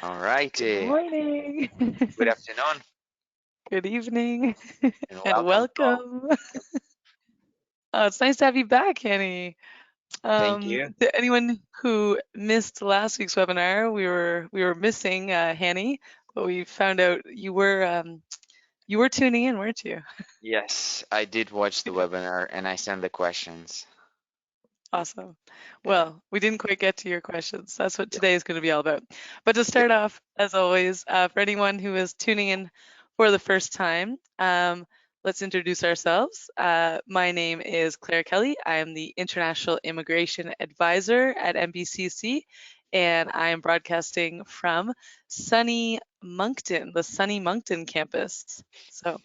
All right. Good morning. Good afternoon Good evening. and And welcome to all. welcome. It's nice to have you back, Henny. Thank you. To anyone who missed last week's webinar, we were missing Henny, but we found out you were tuning in, weren't you? Yes, I did watch the webinar and I sent the questions. Awesome. Yeah. Well, we didn't quite get to your questions. That's what Yep. today is going to be all about. But to Yep. start off, as always, for anyone who is tuning in for the first time, let's introduce ourselves. My name is Claire Kelly. I am the International Immigration Advisor at NBCC, and I am broadcasting from sunny Moncton, the sunny Moncton campus. So,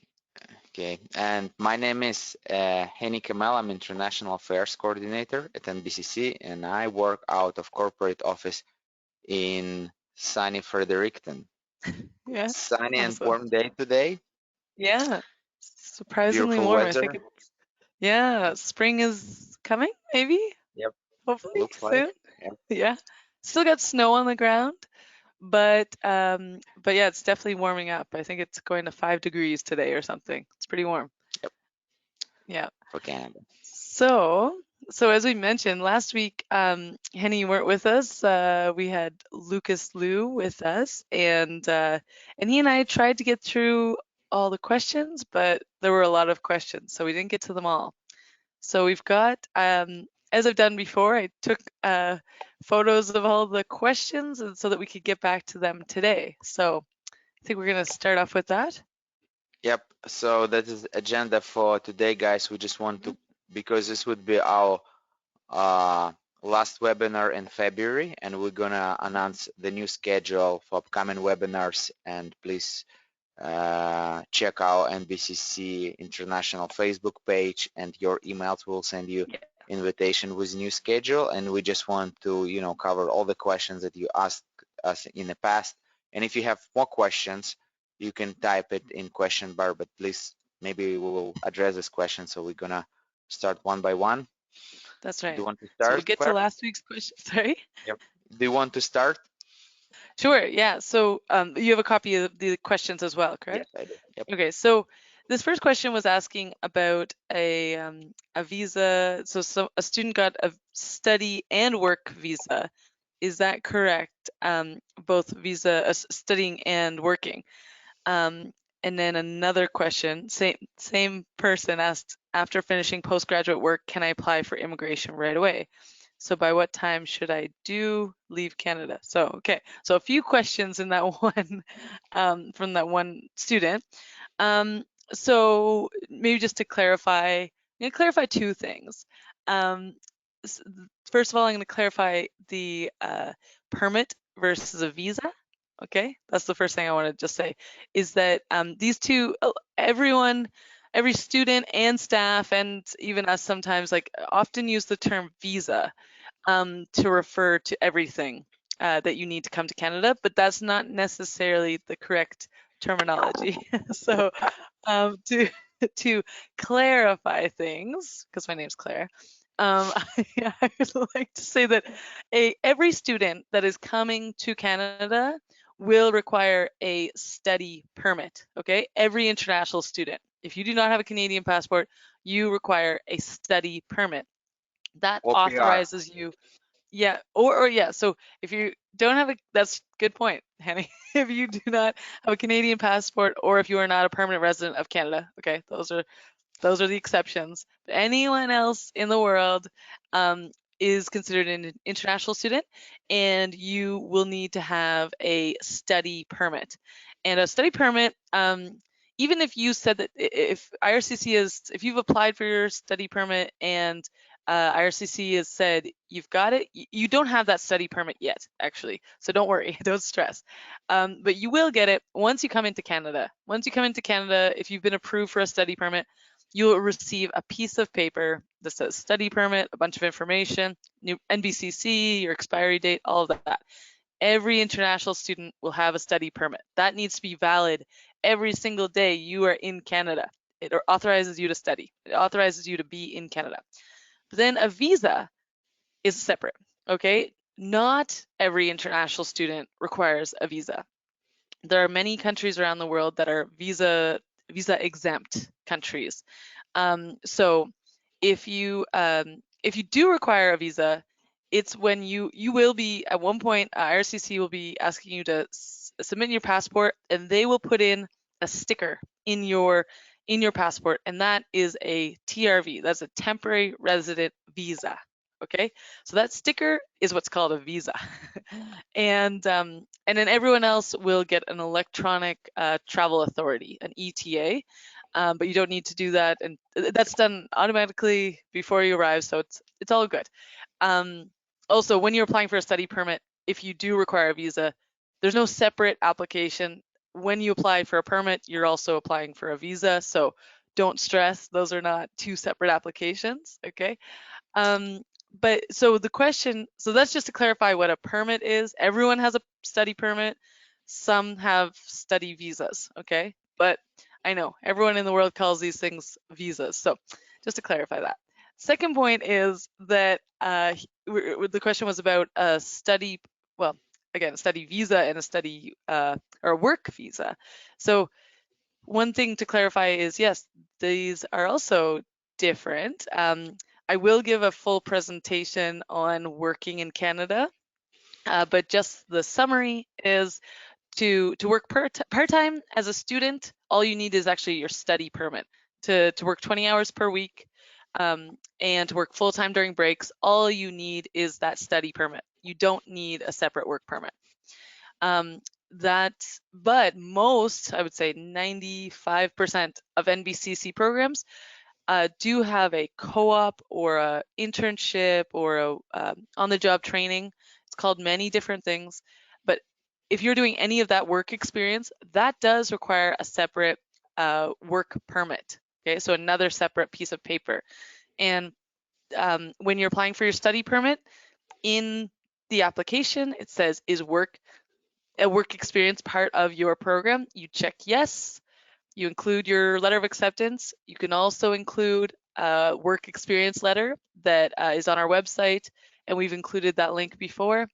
Okay. And my name is Henny Kamel. I'm International Affairs Coordinator at NBCC and I work out of corporate office in sunny Fredericton. yeah, Sunny and awesome. warm day today. Yeah, surprisingly Beautiful warm. I think weather. yeah, spring is coming, maybe, Yep. hopefully Looks like. soon. Yep. Yeah. Still got snow on the ground, but yeah, it's definitely warming up. I think it's going to 5 degrees today or something. It's pretty warm. Yep. Yeah. For Canada. So as we mentioned last week, Henny, you weren't with us. We had Lucas Liu with us, and he and I tried to get through all the questions, but there were a lot of questions, so we didn't get to them all. So we've got, as I've done before, I took photos of all the questions and so that we could get back to them today. So I think we're going to start off with that. Yep. So that is agenda for today, guys. We just want to, because this would be our uh, last webinar in February, and we're gonna announce the new schedule for upcoming webinars. And please check our NBCC International Facebook page, and your emails will send you Yeah, invitation with new schedule. And we just want to, cover all the questions that you asked us in the past. And if you have more questions, you can type it in question bar, but please, maybe we will address this question. So we're gonna start one by one. that's Do you right. want to So we'll start, get to Claire? last week's question. Sorry. Yep. Do you want to start? Sure. Yeah. So you have a copy of the questions as well, Yes, correct? I do. Yep. Okay. So this first question was asking about a visa. So a student got a study and work visa. Is that correct? Both visa, studying and working. Um, and then another question, same person asked, after finishing postgraduate work, can I apply for immigration right away? So by what time should I do leave Canada? So okay, so a few questions in that one from that one student. Um, so maybe just to clarify, I'm going to clarify two things. Um, First of all, I'm going to clarify the permit versus a visa. Okay, that's the first thing I want to just say is that these two, everyone, every student and staff, and even us sometimes, like often use the term visa to refer to everything that you need to come to Canada, but that's not necessarily the correct terminology. So to to clarify things, because my name's Claire, I would like to say that every student that is coming to Canada will require a study permit. Okay, every international student. If you do not have a Canadian passport, you require a study permit. That OPR. authorizes you, yeah, or yeah. So if you don't have a, that's good point, Henny. If you do not have a Canadian passport, or if you are not a permanent resident of Canada, okay, those are the exceptions. But anyone else in the world is considered an international student, and you will need to have a study permit. And a study permit, even if you said that if IRCC is, if you've applied for your study permit and IRCC has said you've got it, you don't have that study permit yet, actually. So don't worry, don't stress. But you will get it once you come into Canada. Once you come into Canada, if you've been approved for a study permit, you'll receive a piece of paper that says study permit, a bunch of information, new NBCC, your expiry date, all of that. Every international student will have a study permit. That needs to be valid every single day you are in Canada. It authorizes you to study. It authorizes you to be in Canada. But then a visa is separate, okay? not every international student requires a visa. There are many countries around the world that are visa exempt countries. So if you do require a visa, it's when you will be at one point, IRCC will be asking you to submit your passport, and they will put in a sticker in your passport, and that is a TRV. That's a temporary resident visa. Okay, so that sticker is what's called a visa, and then everyone else will get an electronic travel authority, an ETA. But you don't need to do that, and that's done automatically before you arrive, so it's all good. Um, Also, when you're applying for a study permit, if you do require a visa, there's no separate application. When you apply for a permit, you're also applying for a visa, so don't stress. Those are not two separate applications, okay? Um, but so the question, so that's just to clarify what a permit is. Everyone has a study permit. Some have study visas, okay? But I know everyone in the world calls these things visas. So just to clarify that. Second point is that the question was about a study, well, again, a study visa and a study or a work visa. So one thing to clarify is yes, these are also different. I will give a full presentation on working in Canada, but just the summary is to work part-time as a student, all you need is actually your study permit. To work 20 hours per week and to work full-time during breaks, all you need is that study permit. You don't need a separate work permit. Um, but most, I would say 95% of NBCC programs do have a co-op or a internship or a on-the-job training. It's called many different things, but if you're doing any of that work experience, that does require a separate work permit. Okay, so another separate piece of paper. And when you're applying for your study permit, in the application, it says, is a work experience part of your program? You check yes. You include your letter of acceptance. You can also include a work experience letter that is on our website, and we've included that link before.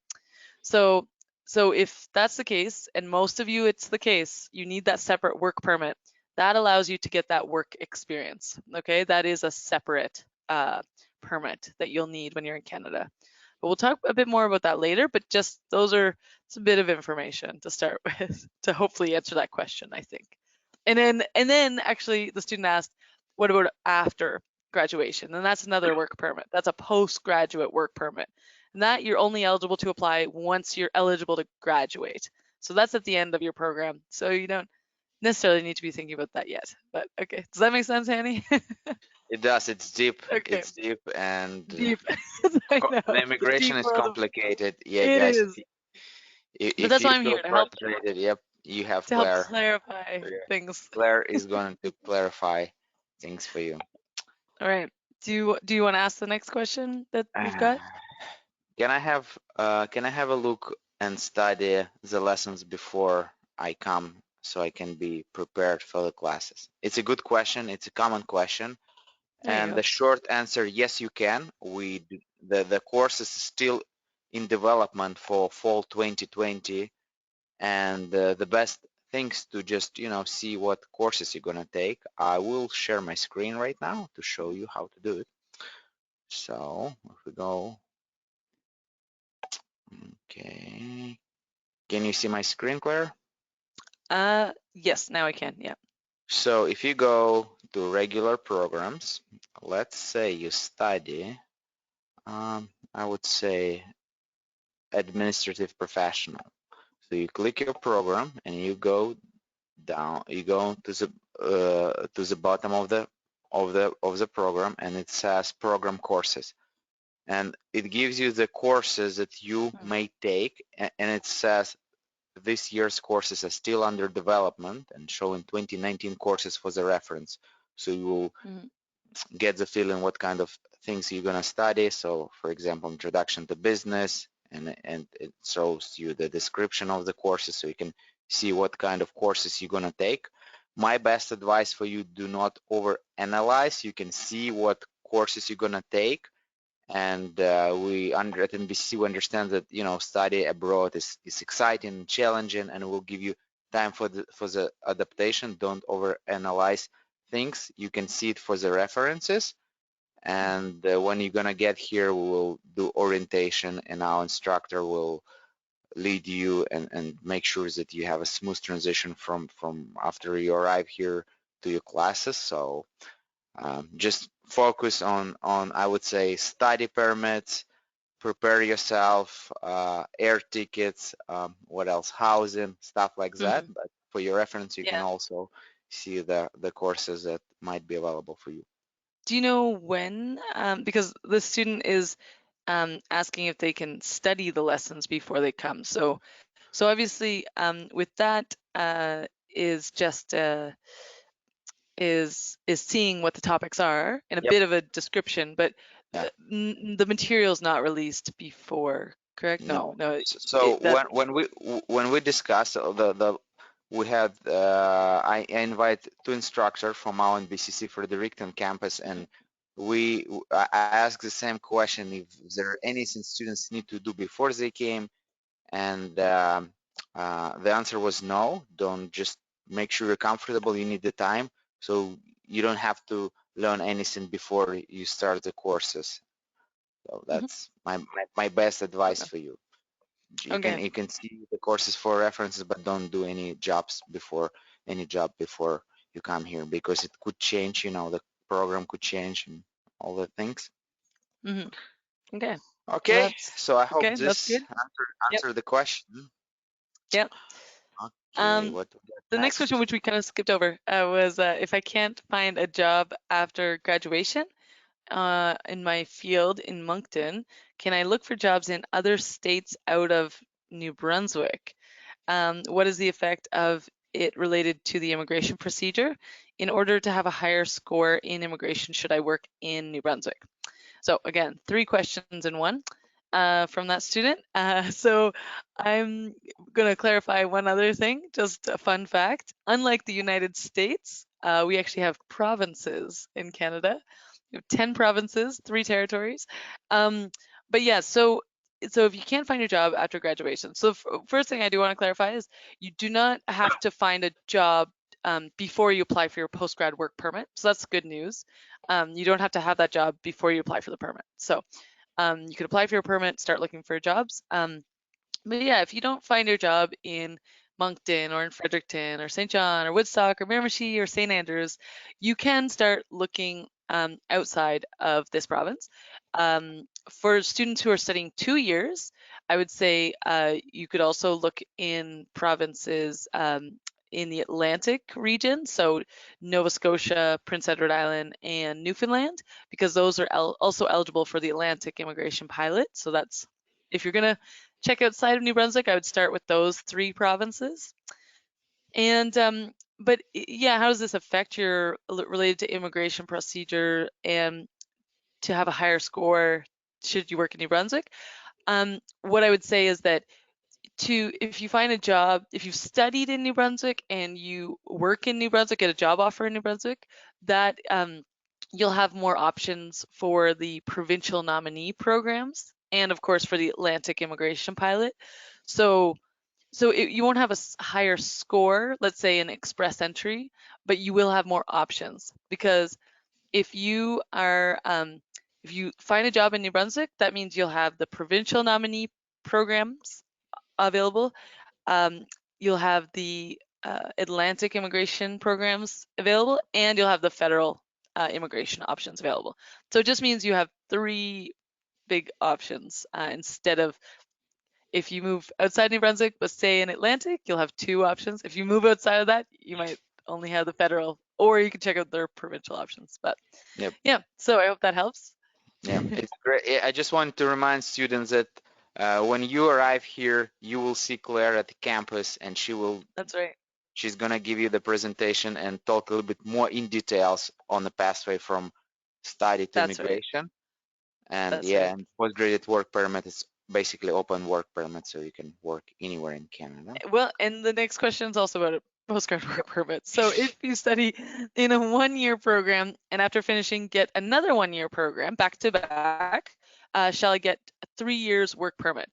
So, so if that's the case, and most of you it's the case, you need that separate work permit. That allows you to get that work experience. Okay, that is a separate permit that you'll need when you're in Canada. But we'll talk a bit more about that later. But just those are it's a bit of information to start with to hopefully answer that question, I think. And then actually the student asked, what about after graduation? And that's another work permit. That's a postgraduate work permit. And that you're only eligible to apply once you're eligible to graduate. So that's at the end of your program. So you don't necessarily need to be thinking about that yet. But okay, does that make sense, Annie? It does. It's deep. Okay, It's deep, and deep. I know, the the immigration deep is world of complicated. Yeah, it guys. is. But If that's you why I'm feel here frustrated, yep, you have to help Claire. clarify Yeah. things. Claire is going to clarify things for you. All right. Do you want to ask the next question that we've got? Can I have a look and study the lessons before I come so I can be prepared for the classes? It's a good question. It's a common question. There you And go. the short answer, yes, you can. The course is still in development for fall 2020, and the best things to just see what courses you're gonna take. I will share my screen right now to show you how to do it. So if we go, okay, can you see my screen, Claire? Yes, now I can. Yeah. So if you go to regular programs, let's say you study, I would say administrative professional. So you click your program and you go down, you go to the bottom of the program, and it says program courses, and it gives you the courses that you may take, and it says this year's courses are still under development and showing 2019 courses for the reference. So you will get the feeling what kind of things you're gonna study. So for example, introduction to business, and it shows you the description of the courses so you can see what kind of courses you're gonna take. My best advice for you, do not over analyze. You can see what courses you're gonna take And we under at NBCC we understand that study abroad is exciting and challenging, and will give you time for the adaptation. Don't overanalyze things. You can see it for the references. And when you're gonna get here, we will do orientation, and our instructor will lead you and make sure that you have a smooth transition from after you arrive here to your classes. So just focus on I would say study permits, prepare yourself, air tickets, what else, housing, stuff like that. Hmm. But for your reference, you can Yeah. also see the courses that might be available for you. Do you know when? Because the student is asking if they can study the lessons before they come. So obviously, with that is just is seeing what the topics are in a Yep. bit of a description, but Yeah. the material's not released before, correct? No, No. no, So that. when we discuss the we had I invite two instructors from our NBCC Fredericton campus, and I asked the same question if there are anything students need to do before they came, and the answer was no. Don't just make sure you're comfortable. You need the time, so you don't have to learn anything before you start the courses. So Mhm. that's my best advice Okay. for you. You can Okay. you can see the courses for references, but don't do any job before you come here, because it could change. The program could change and all the things. Hmm. Okay. Well, Okay, that's so I hope okay. That's this good. Yep. answered the question. Yep. Okay, Um, what we got the next question, next? which we kind of skipped over, was if I can't find a job after graduation in my field in Moncton, can I look for jobs in other states out of New Brunswick? What is the effect of it related to the immigration procedure? In order to have a higher score in immigration, should I work in New Brunswick? So again, 3 questions in one from that student. So I'm going to clarify one other thing, just a fun fact. Unlike the United States, we actually have provinces in Canada. We have 10 provinces, 3 territories. Um, but yeah, so if you can't find your job after graduation, so first thing I do want to clarify is you do not have to find a job before you apply for your postgrad work permit. So that's good news. You don't have to have that job before you apply for the permit. So you could apply for your permit, start looking for jobs. But yeah, if you don't find your job in Moncton or in Fredericton or St. John or Woodstock or Miramichi or St. Andrews, you can start looking outside of this province. For students who are studying 2 years, I would say you could also look in provinces in the Atlantic region, so Nova Scotia, Prince Edward Island, and Newfoundland, because those are also eligible for the Atlantic immigration pilot. So that's if you're gonna check outside of New Brunswick, I would start with those 3 provinces. And but yeah, how does this affect your related to immigration procedure and to have a higher score should you work in New Brunswick? What I would say is that if you find a job, if you've studied in New Brunswick and you work in New Brunswick, get a job offer in New Brunswick, that you'll have more options for the provincial nominee programs and of course for the Atlantic immigration pilot. So you won't have a higher score, let's say an express entry, but you will have more options because if you are if you find a job in New Brunswick, that means you'll have the provincial nominee programs available. Um, you'll have the Atlantic immigration programs available, and you'll have the federal immigration options available. So it just means you have 3 big options instead of if you move outside New Brunswick but stay in Atlantic, you'll have 2 options. If you move outside of that, you might only have the federal, or you can check out their provincial options. But Yep. yeah, so I hope that helps. Yeah, it's great. I just want to remind students that when you arrive here, you will see Claire at the campus, and That's right. she's gonna give you the presentation and talk a little bit more in details on the pathway from study to That's right. immigration. And That's yeah, right. and postgraduate work permit is basically open work permit, so you can work anywhere in Canada. Well, and the next question is also about a postgrad work permit. So if you study in a 1-year program and after finishing get another 1-year program back to back, shall I get a 3 years work permit.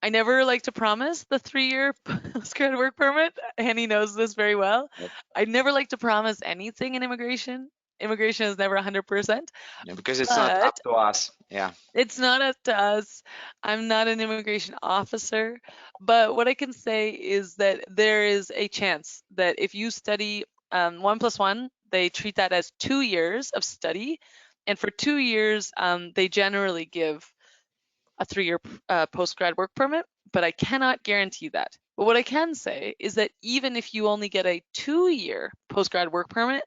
I never like to promise the 3-year postgrad work permit. Annie knows this very well. Yep. I never like to promise anything in immigration. Immigration is never 100%, Yeah, because it's not up but to us. Yeah. it's not up to us. I'm not an immigration officer, but what I can say is that there is a chance that if you study 1+1, they treat that as 2 years of study. And for 2 years, they generally give a 3-year postgrad work permit, but I cannot guarantee that. But what I can say is that even if you only get a 2-year postgrad work permit,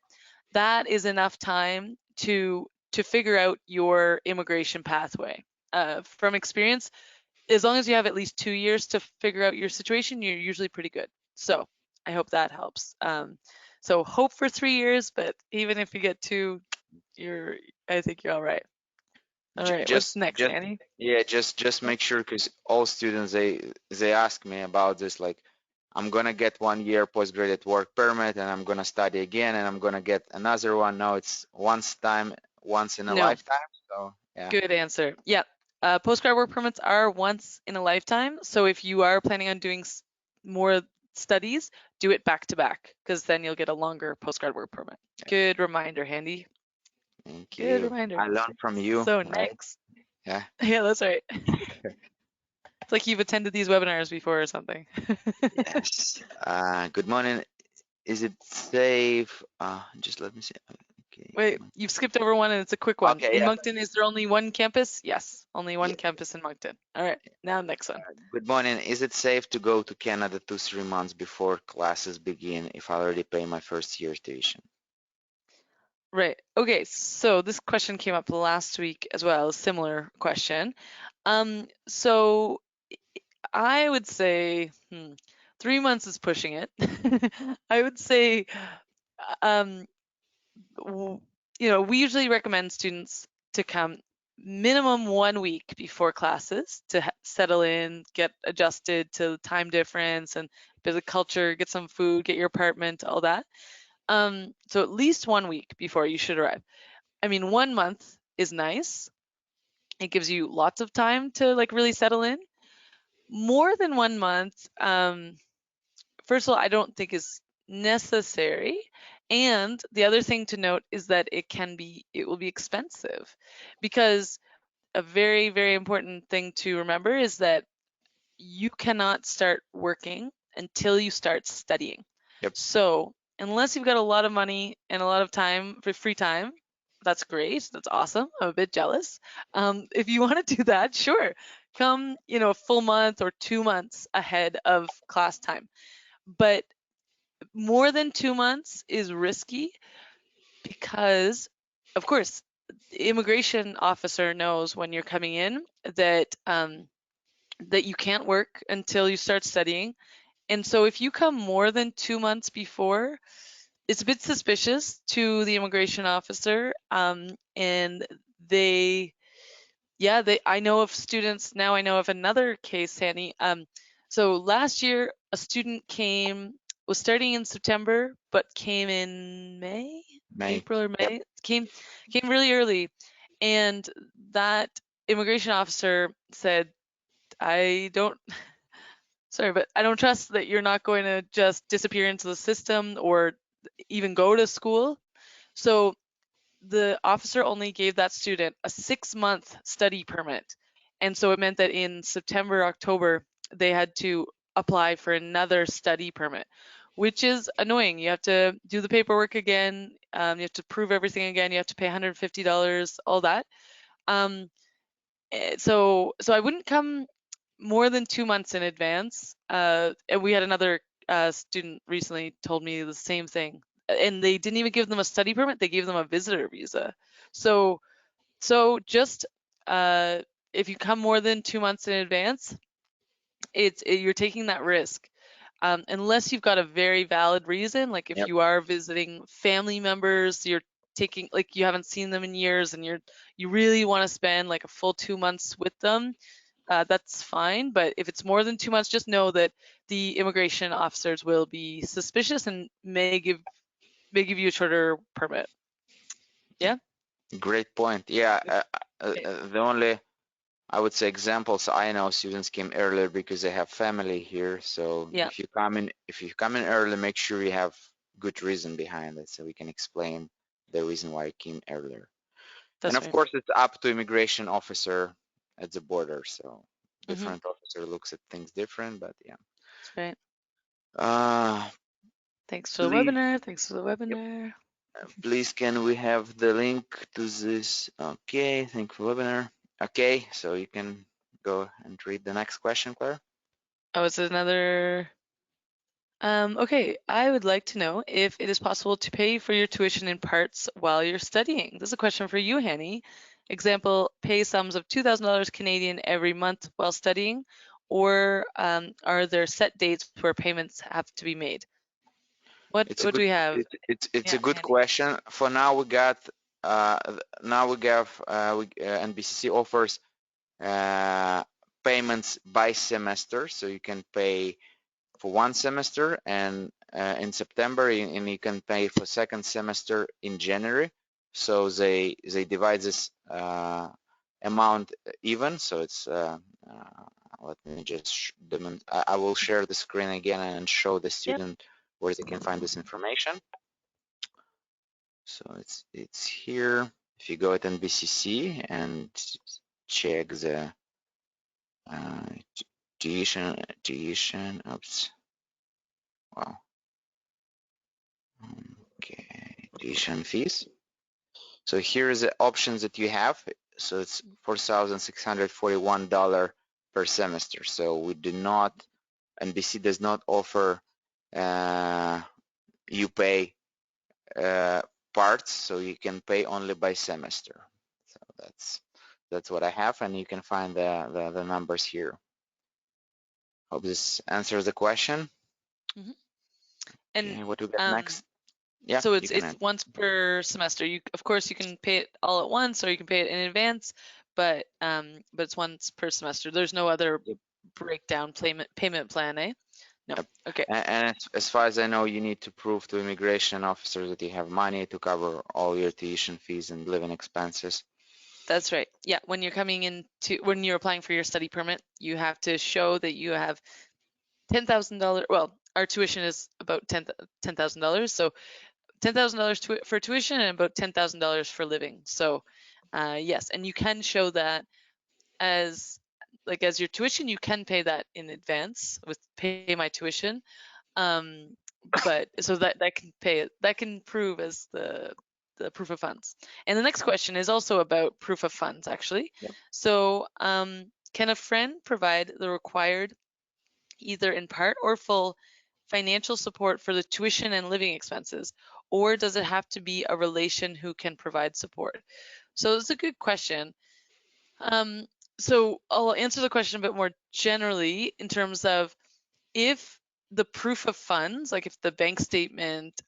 that is enough time to figure out your immigration pathway. From experience, as long as you have at least 2 years to figure out your situation, you're usually pretty good. So I hope that helps. So hope for 3 years, but even if you get two, I think you're all right. All right, what's next, Just Annie? yeah, just make sure because all students they ask me about this like I'm gonna get 1 year postgraduate work permit and I'm gonna study again and I'm gonna get another one. No, it's once in a No. lifetime. So yeah. Good answer. Yeah. Postgrad work permits are once in a lifetime. So if you are planning on doing more studies, do it back to back because then you'll get a longer postgrad work permit. Good reminder, Handy. Thank Good you. reminder. I learned from you, So right? next. Yeah. Yeah, that's right. It's like you've attended these webinars before or something. Yes. Good morning. Is it safe? Just let me see. Okay. Wait, you've skipped over one and it's a quick one. Okay, In yeah. Moncton, is there only one campus? Yes, only Yeah. one campus in Moncton. All right, now next one. Good morning. Is it safe to go to Canada 2-3 months before classes begin if I already pay my first year tuition? Right. Okay, so this question came up last week as well, a similar question. So I would say 3 months is pushing it. I would say, um, we usually recommend students to come minimum 1 week before classes to settle in, get adjusted to the time difference and bit of culture, get some food, get your apartment, all that. So at least 1 week before you should arrive. I mean, 1 month is nice. It gives you lots of time to like really settle in. More than 1 month, first of all, I don't think is necessary. And the other thing to note is that it will be expensive because a very, very important thing to remember is that you cannot start working until you start studying. Yep. So unless you've got a lot of money and a lot of time for free time, that's great. That's awesome. I'm a bit jealous. If you want to do that, sure. Come, a full month or 2 months ahead of class time. But more than 2 months is risky because, of course, the immigration officer knows when you're coming in that you can't work until you start studying. And so if you come more than 2 months before, it's a bit suspicious to the immigration officer. And they, yeah, I know of students now. I know of another case, Sandy. So last year, a student was starting in September, but came in May. April or Yep. May, came really early, and that immigration officer said, "I don't, sorry, but I don't trust that you're not going to just disappear into the system or even go to school." So the officer only gave that student a 6-month study permit. And so it meant that in September, October, they had to apply for another study permit, which is annoying. You have to do the paperwork again. You have to prove everything again. You have to pay $150, all that. Um, so I wouldn't come more than 2 months in advance. And we had another student recently told me the same thing, and they didn't even give them a study permit; they gave them a visitor visa. So just if you come more than 2 months in advance, you're taking that risk. Unless you've got a very valid reason, like if Yep. you are visiting family members, you're taking like you haven't seen them in years, and you really want to spend like a full 2 months with them, that's fine. But if it's more than 2 months, just know that the immigration officers will be suspicious and may give you a shorter permit. Yeah. Great point. Yeah, Okay. the only I would say examples I know students came earlier because they have family here. So Yeah, if you come in early, make sure you have good reason behind it so we can explain the reason why you came earlier. And that's of right. course, it's up to immigration officer at the border. So Mm-hmm. different officer looks at things different, but yeah. That's right. Uh, Thanks for the please, webinar. Thanks for the yep, webinar. please can we have the link to this? Okay, thank you for webinar. Okay, so you can go and read the next question, Claire. Oh, it's another. Okay, I would like to know if it is possible to pay for your tuition in parts while you're studying. This is a question for you, Hanny. Example, pay sums of $2,000 Canadian every month while studying, or are there set dates where payments have to be made? It's a What do good we have? it's a Yeah, good Hanny. question. For now, we got now we have NBCC offers uh, payments by semester, so you can pay for one semester and in September, and you can pay for second semester in January. So they divide this amount even. So it's let me just I will share the screen again and show the Yep. student where they can find this information. So it's here. If you go at NBCC and check the uh, tuition, oops, wow, okay, tuition fees. So here is the options that you have. So it's $4,641 per semester. So we do not, NBC does not offer you pay parts, so you can pay only by semester. So that's what I have, and you can find the numbers here. Hope this answers the question. Hmm. And Okay, what do we get next? Yeah, so you can it's answer. once per semester. You of course you can pay it all at once or you can pay it in advance, but it's once per semester. There's no other Yep. breakdown payment plan, eh? No. Yep. Okay. And as far as I know, you need to prove to immigration officers that you have money to cover all your tuition fees and living expenses. That's right. Yeah, when you're applying for your study permit, you have to show that you have $10,000. Well, our tuition is about $10,000, so $10,000 for tuition and about $10,000 for living. So, yes, and you can show that as as your tuition. You can pay that in advance with pay my tuition. Um, but so that can pay it. That can prove as the proof of funds. And the next question is also about proof of funds, actually. Yep. So, can a friend provide the required, either in part or full, financial support for the tuition and living expenses, or does it have to be a relation who can provide support? So it's a good question. Um, so I'll answer the question a bit more generally in terms of if the proof of funds, like if the bank statement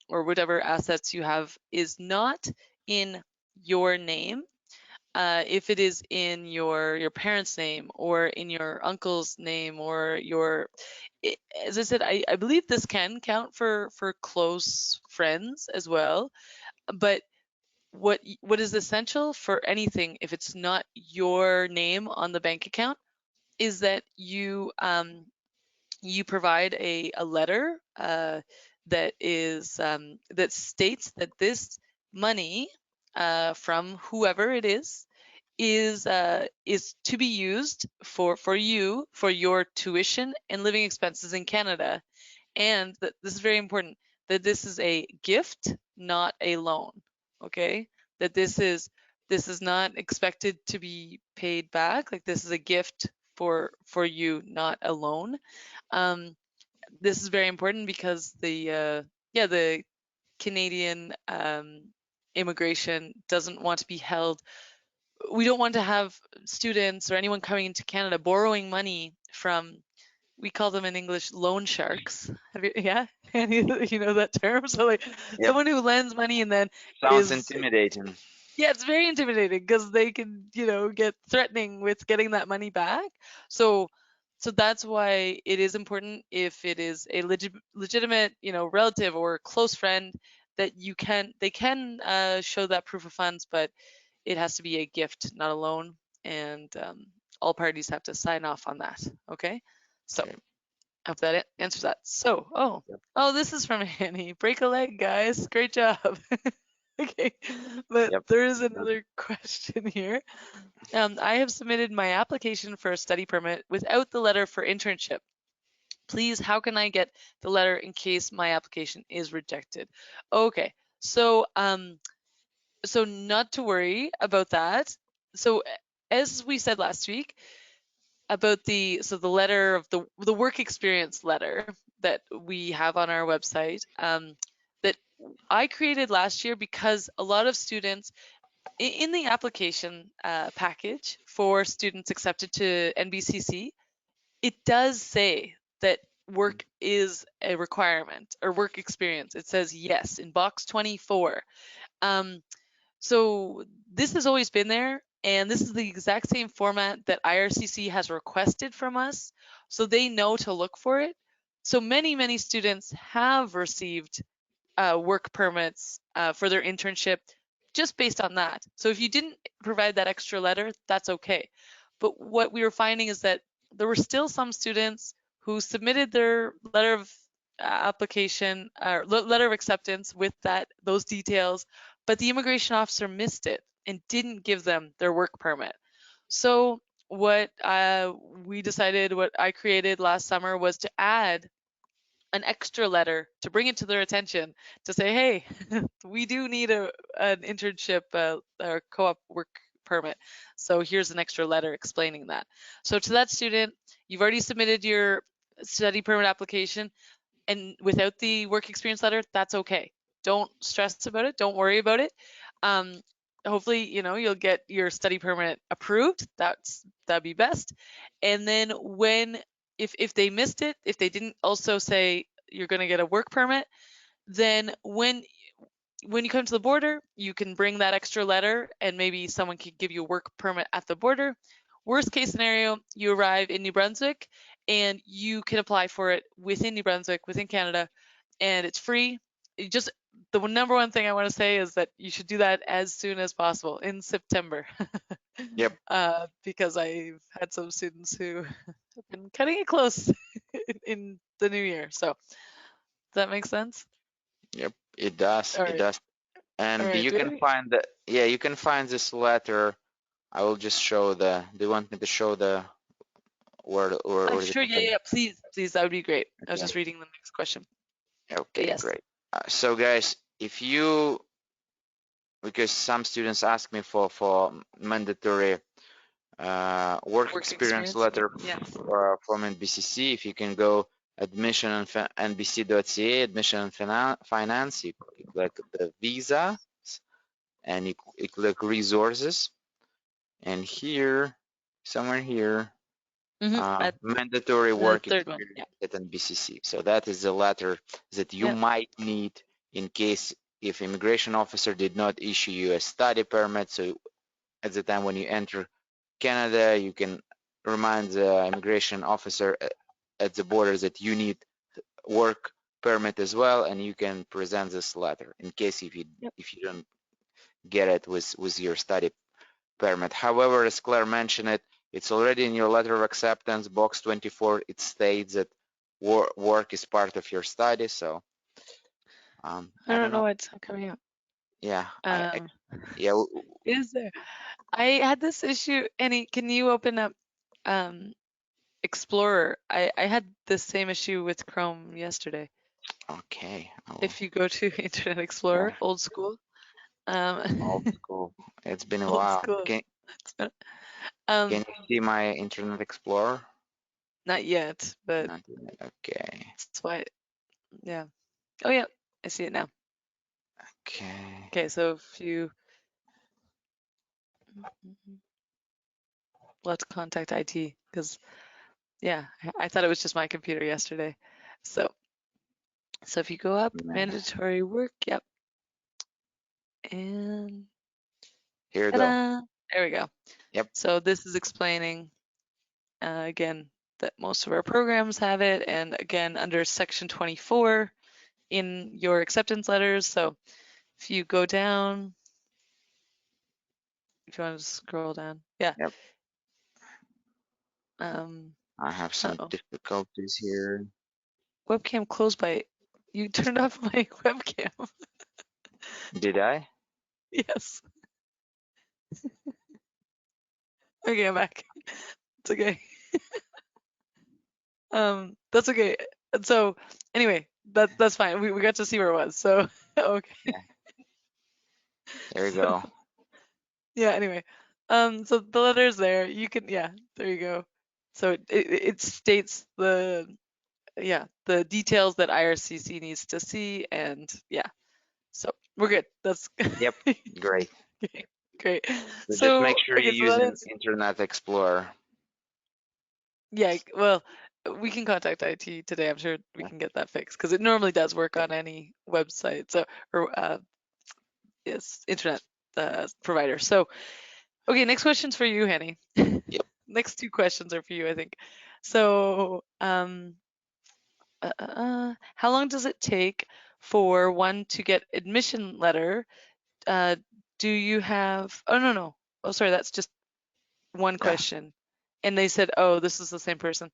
or whatever assets you have is not in your name, if it is in your parents' name or in your uncle's name or as I said, I believe this can count for close friends as well. But what is essential for anything, if it's not your name on the bank account, is that you provide a letter that states that this money from whoever it is to be used for your tuition and living expenses in Canada, and that this is very important, that this is a gift, not a loan. Okay, that this is not expected to be paid back. Like, this is a gift for you, not a loan. um, this is very important because the Canadian immigration doesn't want to be held. We don't want to have students or anyone coming into Canada borrowing money from, we call them in English loan sharks. Yeah, and you know that term. So like Yep. someone who lends money and then Sounds is, intimidating. yeah, it's very intimidating because they can, get threatening with getting that money back. So, so that's why it is important, if it is a legitimate, relative or close friend, that they can show that proof of funds, but it has to be a gift, not a loan, and all parties have to sign off on that. Okay, so Okay. I hope that answers that. So, Yep. oh, this is from Annie. Break a leg, guys. Great job. Okay, but Yep. there is another question here. I have submitted my application for a study permit without the letter for internship. Please, how can I get the letter in case my application is rejected? Okay, so not to worry about that. So as we said last week about the letter of the work experience letter that we have on our website, that I created last year because a lot of students in the application package for students accepted to NBCC, it does say that work is a requirement, or work experience. It says yes in box 24. So this has always been there, and this is the exact same format that IRCC has requested from us, so they know to look for it. So many students have received work permits for their internship just based on that. So if you didn't provide that extra letter, that's okay. But what we were finding is that there were still some students who submitted their letter of application or letter of acceptance with those details, but the immigration officer missed it and didn't give them their work permit. So what we decided, what I created last summer, was to add an extra letter to bring it to their attention to say, hey, we do need an internship or co-op work permit. So here's an extra letter explaining that. So to that student, you've already submitted your study permit application, and without the work experience letter, that's okay. Don't stress about it. Don't worry about it. Um, hopefully, you'll get your study permit approved. That'd be best. And then if they missed it, if they didn't also say you're going to get a work permit, then when you come to the border, you can bring that extra letter, and maybe someone could give you a work permit at the border. Worst case scenario, you arrive in New Brunswick and you can apply for it within New Brunswick, within Canada, and it's free. The number one thing I want to say is that you should do that as soon as possible in September. Yep. Because I've had some students who have been cutting it close in the new year. So does that make sense? Yep. It does. All It right. does. All And right. you can find you can find this letter. I will just show do you want me to show or the Sure. Yeah. company? Yeah. Please. That would be great. I was Okay. just reading the next question. But Okay, yes. great. So guys, because some students ask me for mandatory work Work experience experience. letter Yeah. from NBCC, if you can go admission on nbc.ca, admission and finance, you click the visa, and you click resources, and here, somewhere here, At mandatory the work third one. experience Yeah. at NBCC. So that is the letter that you Yeah. might need in case if immigration officer did not issue you a study permit. So at the time when you enter Canada, you can remind the immigration officer at the border that you need work permit as well, and you can present this letter in case if you Yep. don't get it with your study permit. However, as Claire mentioned it's already in your letter of acceptance, box 24. It states that work is part of your study. So I I don't don't know know. why it's not coming up. Yeah, Um, yeah, is there? I had this issue. Annie, can you open up um Explorer? I had the same issue with Chrome yesterday. okay. If you go to Internet Yeah, Explorer, old school, old um, school. It's been a old while. school. Can It's been, can you see my Internet Explorer? not yet, but Not yet. Okay. that's why. Yeah. Oh yeah, I see it now. Okay. Okay, so if you let's contact IT, because yeah, I thought it was just my computer yesterday. So if you go up, mandatory work, yep, and Here you go. ta-da, there we go. Yep. So this is explaining again that most of our programs have it, and again under section 24, in your acceptance letters. So if you go down, if you want to scroll down, yeah. Yep. Um, I have some oh, difficulties here. webcam closed by, you turned off my webcam. Did I? Yes. Okay, I'm back. It's okay. That's okay. So anyway, that's fine. We got to see where it was. So okay. Yeah. There you So go. yeah, anyway. So the letter's there. You can, yeah, there you go. So it states the details that IRCC needs to see, and yeah. So we're good. That's Yep. Great. okay, great. So just make So sure okay, you so use that an is, Internet Explorer. yeah, well, we can contact IT today. I'm sure we Yeah. can get that fixed because it normally does work on any website. So or yes, internet provider. So okay, next question's for you, Henny. Yep. Next two questions are for you, I think. So how long does it take for one to get admission letter? Uh, do you have? Oh no no. Oh sorry, that's just one Yeah. question. And they said, oh, this is the same person.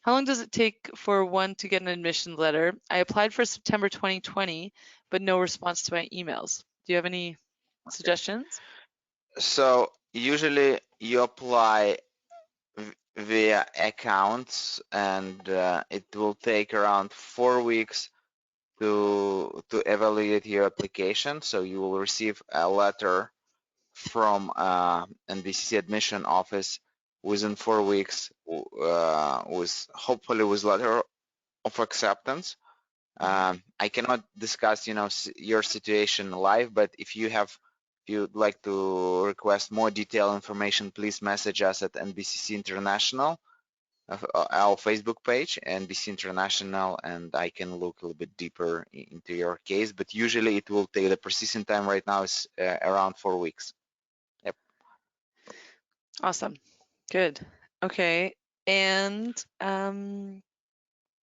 How long does it take for one to get an admission letter? I applied for September 2020, but no response to my emails. Do you have any suggestions? So usually you apply via accounts, and it will take around 4 weeks to evaluate your application. So you will receive a letter from NBCC admission office within 4 weeks, with hopefully with letter of acceptance. I cannot discuss, your situation live, but if you'd like to request more detailed information, please message us at NBCC International, our Facebook page, NBC International, and I can look a little bit deeper into your case. But usually it will take, the persistent time right now is around 4 weeks. Yep. Awesome. Good. Okay. And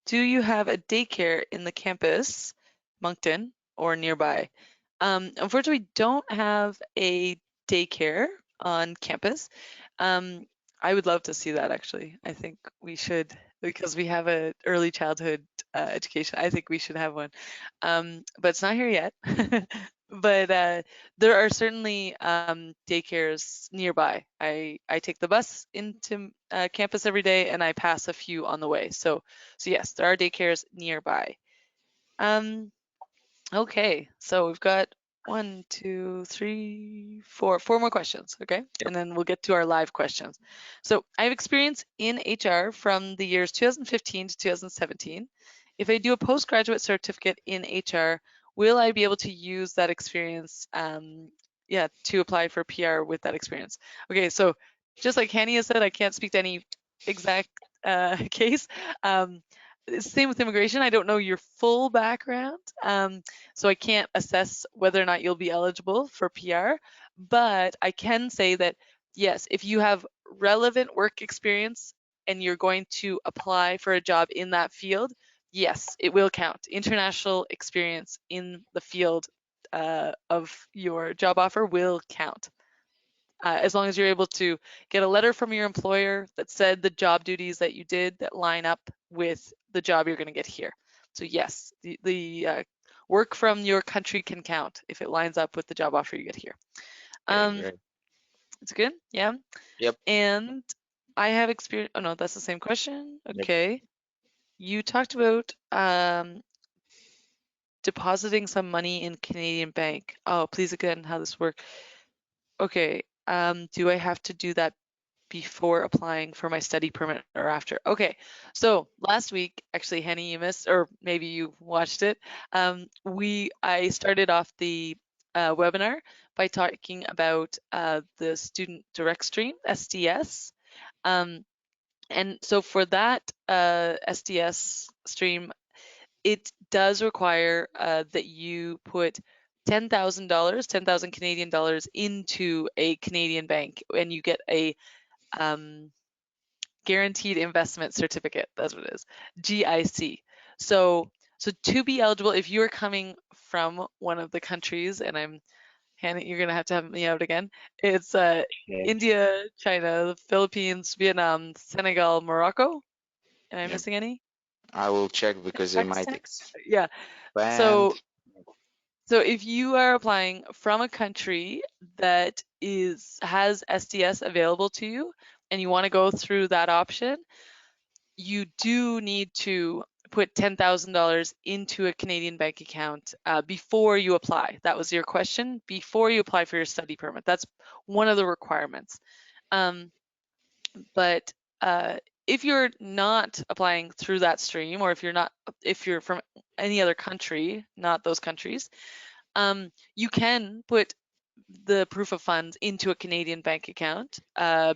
do you have a daycare in the campus, Moncton, or nearby? Unfortunately, we don't have a daycare on campus. Um, I would love to see that actually. I think we should, because we have a early childhood education. I think we should have one. But it's not here yet. But there are certainly daycares nearby. I take the bus into campus every day, and I pass a few on the way. So yes, there are daycares nearby. Um, Okay, so we've got one, two, three, four more questions, okay? Yep. And then we'll get to our live questions. So I have experience in HR from the years 2015 to 2017. If I do a postgraduate certificate in HR, will I be able to use that experience, yeah, to apply for PR with that experience? Okay, so just like Hania said, I can't speak to any exact case. Same with immigration. I don't know your full background. So I can't assess whether or not you'll be eligible for PR, but I can say that yes, if you have relevant work experience and you're going to apply for a job in that field, yes, it will count. International experience in the field of your job offer will count. As long as you're able to get a letter from your employer that said the job duties that you did that line up with the job you're going to get here. So yes, the work from your country can count if it lines up with the job offer you get here. Okay, Um, great. it's good, yeah. Yep. And I have experience. Oh no, that's the same question. Yep. Okay, you talked about depositing some money in Canadian bank. Oh, please again, how this works. Okay, do I have to do that before applying for my study permit or after? Okay, so last week, actually, Henny, you missed, or maybe you watched it. I started off the webinar by talking about the Student Direct Stream, SDS. Um, and so for that SDS stream, it does require that you put $10,000, 10,000 Canadian dollars into a Canadian bank, and you get a guaranteed investment certificate. That's what it is, GIC. So So to be eligible, if you're coming from one of the countries, and Hannah, you're gonna have to help me out again. It's Okay. India, China, the Philippines, Vietnam, Senegal, Morocco. Am I Yep. missing any? I will check because it might Pakistan? Yeah. expand. So so if you are applying from a country that has SDS available to you and you want to go through that option, you do need to put $10,000 into a Canadian bank account before you apply. That was your question. Before you apply for your study permit. That's one of the requirements. Um, but if you're not applying through that stream, or if you're from any other country, not those countries, you can put the proof of funds into a Canadian bank account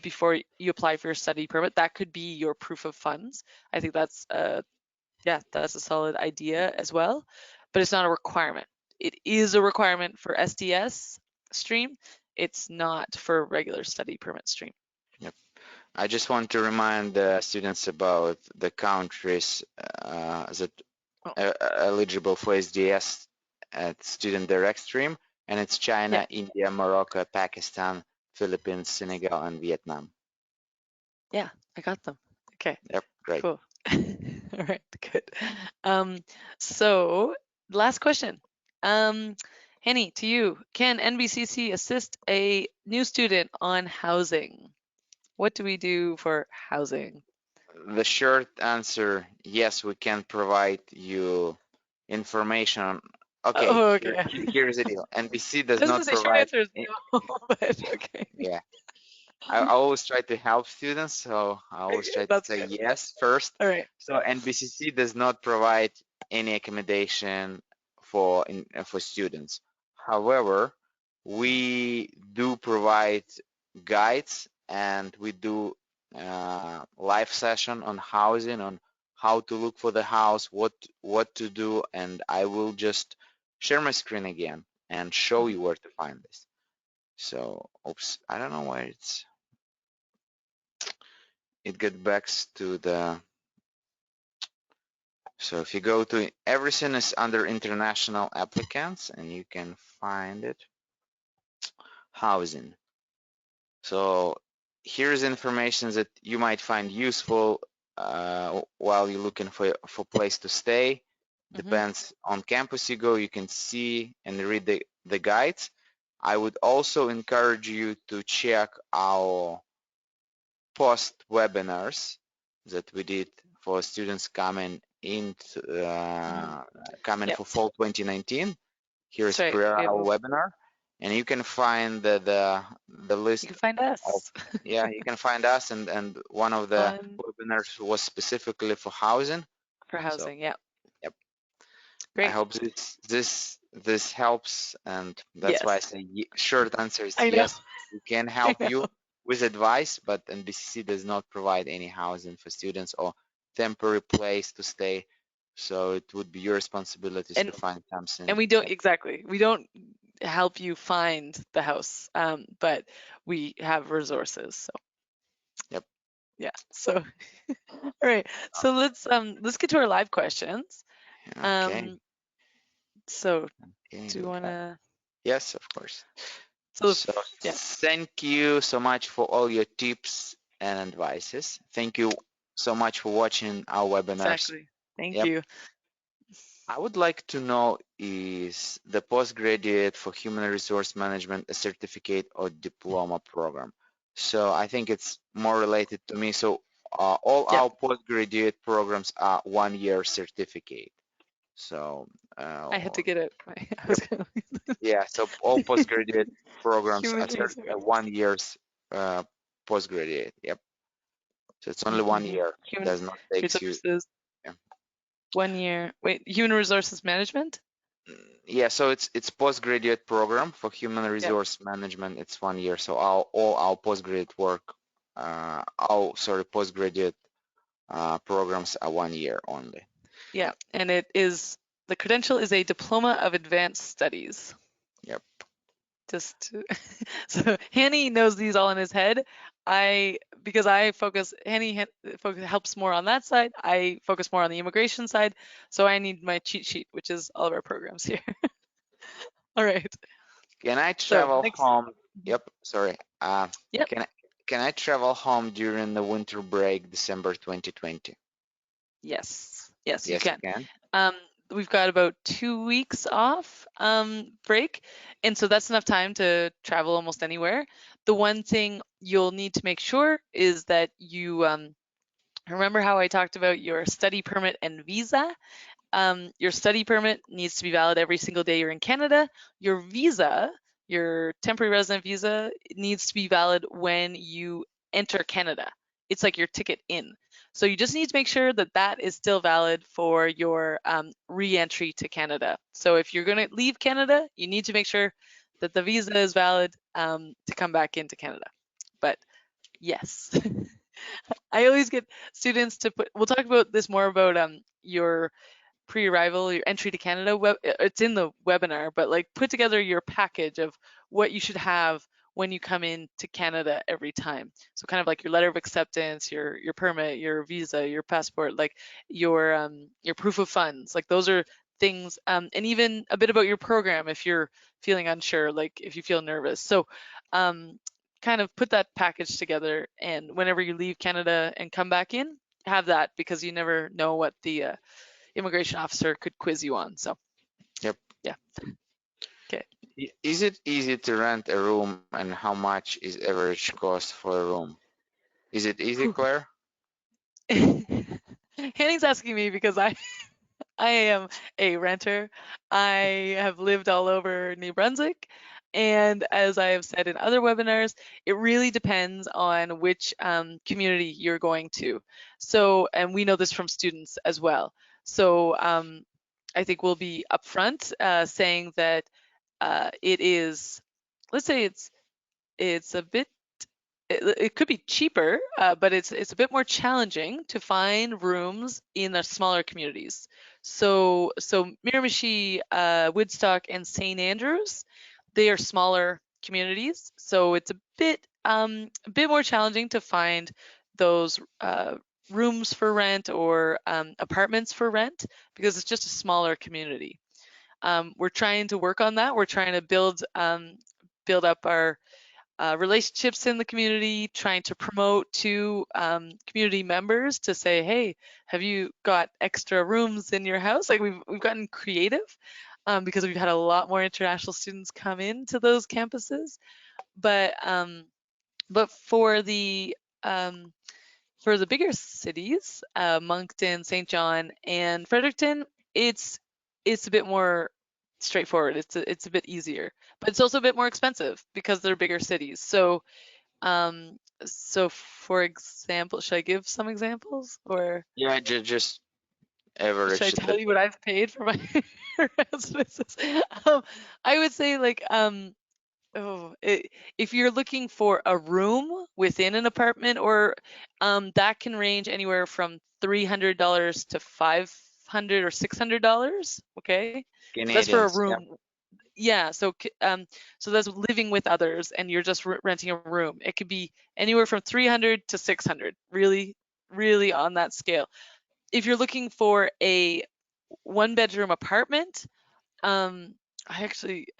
before you apply for your study permit. That could be your proof of funds. I think that's that's a solid idea as well, but it's not a requirement. It is a requirement for SDS stream. It's not for regular study permit stream. Yep. I just want to remind the students about the countries that Oh, eligible for SDS at Student Direct Stream, and it's yeah, China, India, Morocco, Pakistan, Philippines, Senegal, and Vietnam. yeah, I got them. Okay, Yep, great. cool. All right, good. So last question. Henny, to you. Can NBCC assist a new student on housing? What do we do for housing? The short answer, yes, we can provide you information on. Okay, Oh, okay. here's the deal. NBC does I was gonna not say short provide. answer is no, but okay. Yeah, I always try to help students, so I Okay, always try to that's say good. yes first. All right. So NBCC does not provide any accommodation for students. However, we do provide guides, and we do live session on housing, on how to look for the house, what to do, and I will just share my screen again and show Mhm. you where to find this. So, oops, I don't know why it gets back to the. So if you go to, everything is under international applicants, and you can find it. Housing. So here's information that you might find useful while you're looking for place to stay. Mhm. Depends on campus you go. You can see and read the guides. I would also encourage you to check our post webinars that we did for students coming Mhm. coming Yep. for fall 2019. That's Here's right. per We have our a. webinar, and you can find the You list can find of. us Yeah, you can find us, and one of the on webinars was specifically for housing. for So housing. Yeah. yep, I Great. hope this helps, and that's why I Yes. say short answer is I know. yes. We can I help you know. with advice, but NBCC does not provide any housing for students or temporary place to stay. So it would be your responsibilities to And find something. and we don't exactly. We don't help you find the house, but we have resources. So Yep. yeah. So all right. So let's get to our live questions. Okay. Um. So Okay. do you wanna? Yes, of course. So So yeah. thank you so much for all your tips and advices. Thank you so much for watching our webinars. Exactly. Thank Yep. you. I would like to know, is the postgraduate for human resource management a certificate or diploma program? So I think it's more related to me. So all Yep. our postgraduate programs are 1 year certificate. So I had to get it. I was yep, gonna yeah. So all postgraduate programs are human resource. 1 year's postgraduate. Yep. So it's only one Mm-hmm. year. Human Does not takes you. resources. Yeah. 1 year. Wait, human resources management? Yeah, so it's postgraduate program for human Yep. resource management. It's 1 year. So all our postgraduate work, postgraduate programs are 1 year only. Yeah. And the credential is a diploma of advanced studies. Yep. just so Hanny knows these all in his head. Because I focus, helps more on that side. I focus more on the immigration side. So I need my cheat sheet, which is all of our programs here. All right. Can I So travel next, home? Yep, sorry. yep, Can I travel home during the winter break, December 2020? yes, you Yes, you can. can. Um, we've got about 2 weeks off break, and so that's enough time to travel almost anywhere. The one thing you'll need to make sure is that you remember how I talked about your study permit and visa. Your study permit needs to be valid every single day you're in Canada. Your visa, your temporary resident visa, needs to be valid when you enter Canada. It's like your ticket in. So you just need to make sure that that is still valid for your re-entry to Canada. So if you're going to leave Canada, you need to make sure that the visa is valid to come back into Canada. But yes, I always get students to put. We'll talk about this more about your pre-arrival, your entry to Canada. It's in the webinar, but like put together your package of what you should have when you come in to Canada every time. So kind of like your letter of acceptance, your permit, your visa, your passport, like your proof of funds. Like those are things, and even a bit about your program if you're feeling unsure, like if you feel nervous. So kind of put that package together, and whenever you leave Canada and come back in, have that, because you never know what the immigration officer could quiz you on. So Yep. yeah, okay. Is it easy to rent a room, and how much is average cost for a room? Is it easy, Claire? Hanning's asking me because I am a renter. I have lived all over New Brunswick. And as I have said in other webinars, it really depends on which community you're going to. So, and we know this from students as well. So I think we'll be upfront saying that it is, let's say it's a bit it could be cheaper, but it's a bit more challenging to find rooms in the smaller communities. So Miramichi, Woodstock, and St. Andrews, they are smaller communities, so it's a bit more challenging to find those rooms for rent or apartments for rent, because it's just a smaller community. We're trying to work on that. We're trying to build up our relationships in the community, trying to promote to community members to say, hey, have you got extra rooms in your house? Like we've gotten creative because we've had a lot more international students come into those campuses. But but for the bigger cities, Moncton, St. John, and Fredericton, it's a bit more straightforward. It's a bit easier, but it's also a bit more expensive because they're bigger cities. Um, so for example, should I give some examples, or Yeah, just should I average tell the you what I've paid for my residences? I would say like if you're looking for a room within an apartment, or that can range anywhere from $300 to $500 or $600. Okay, so that's for a Canadians. Yep. room. Yeah, so that's living with others, and you're just renting a room. It could be anywhere from 300 to 600, really, really on that scale. If you're looking for a one-bedroom apartment, um, I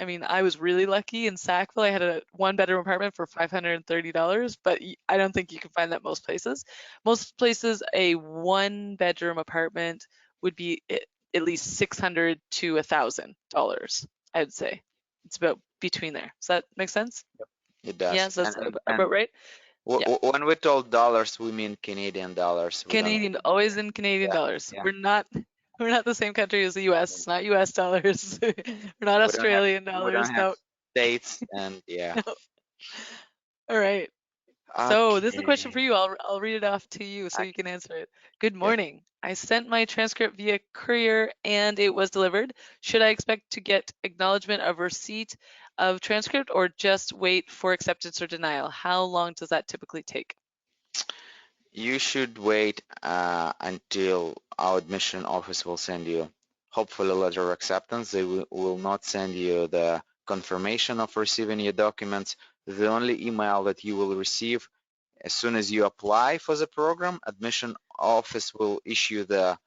mean, I was really lucky in Sackville. I had a one-bedroom apartment for $530, but I don't think you can find that most places. Most places, a one-bedroom apartment would be at least $600 to $1,000, I'd say. It's about between there. Does that make sense? It Yeah, does. so that's And about right. Yeah. when we told dollars, we mean Canadian dollars. We don't. Canadian, always in Canadian Yeah, dollars. yeah. We're not the same country as the US. It's not US dollars. We're not Australian We don't dollars. have No. states, and yeah. No. All right. So this is a question for Okay. you. I'll read it off to you so you Okay. can answer it. Good Yes. morning. I sent my transcript via courier and it was delivered. Should I expect to get acknowledgement of receipt of transcript, or just wait for acceptance or denial? How long does that typically take? You should wait until our admission office will send you, hopefully, a letter of acceptance. They will not send you the confirmation of receiving your documents. The only email that you will receive as soon as you apply for the program, admission office will issue the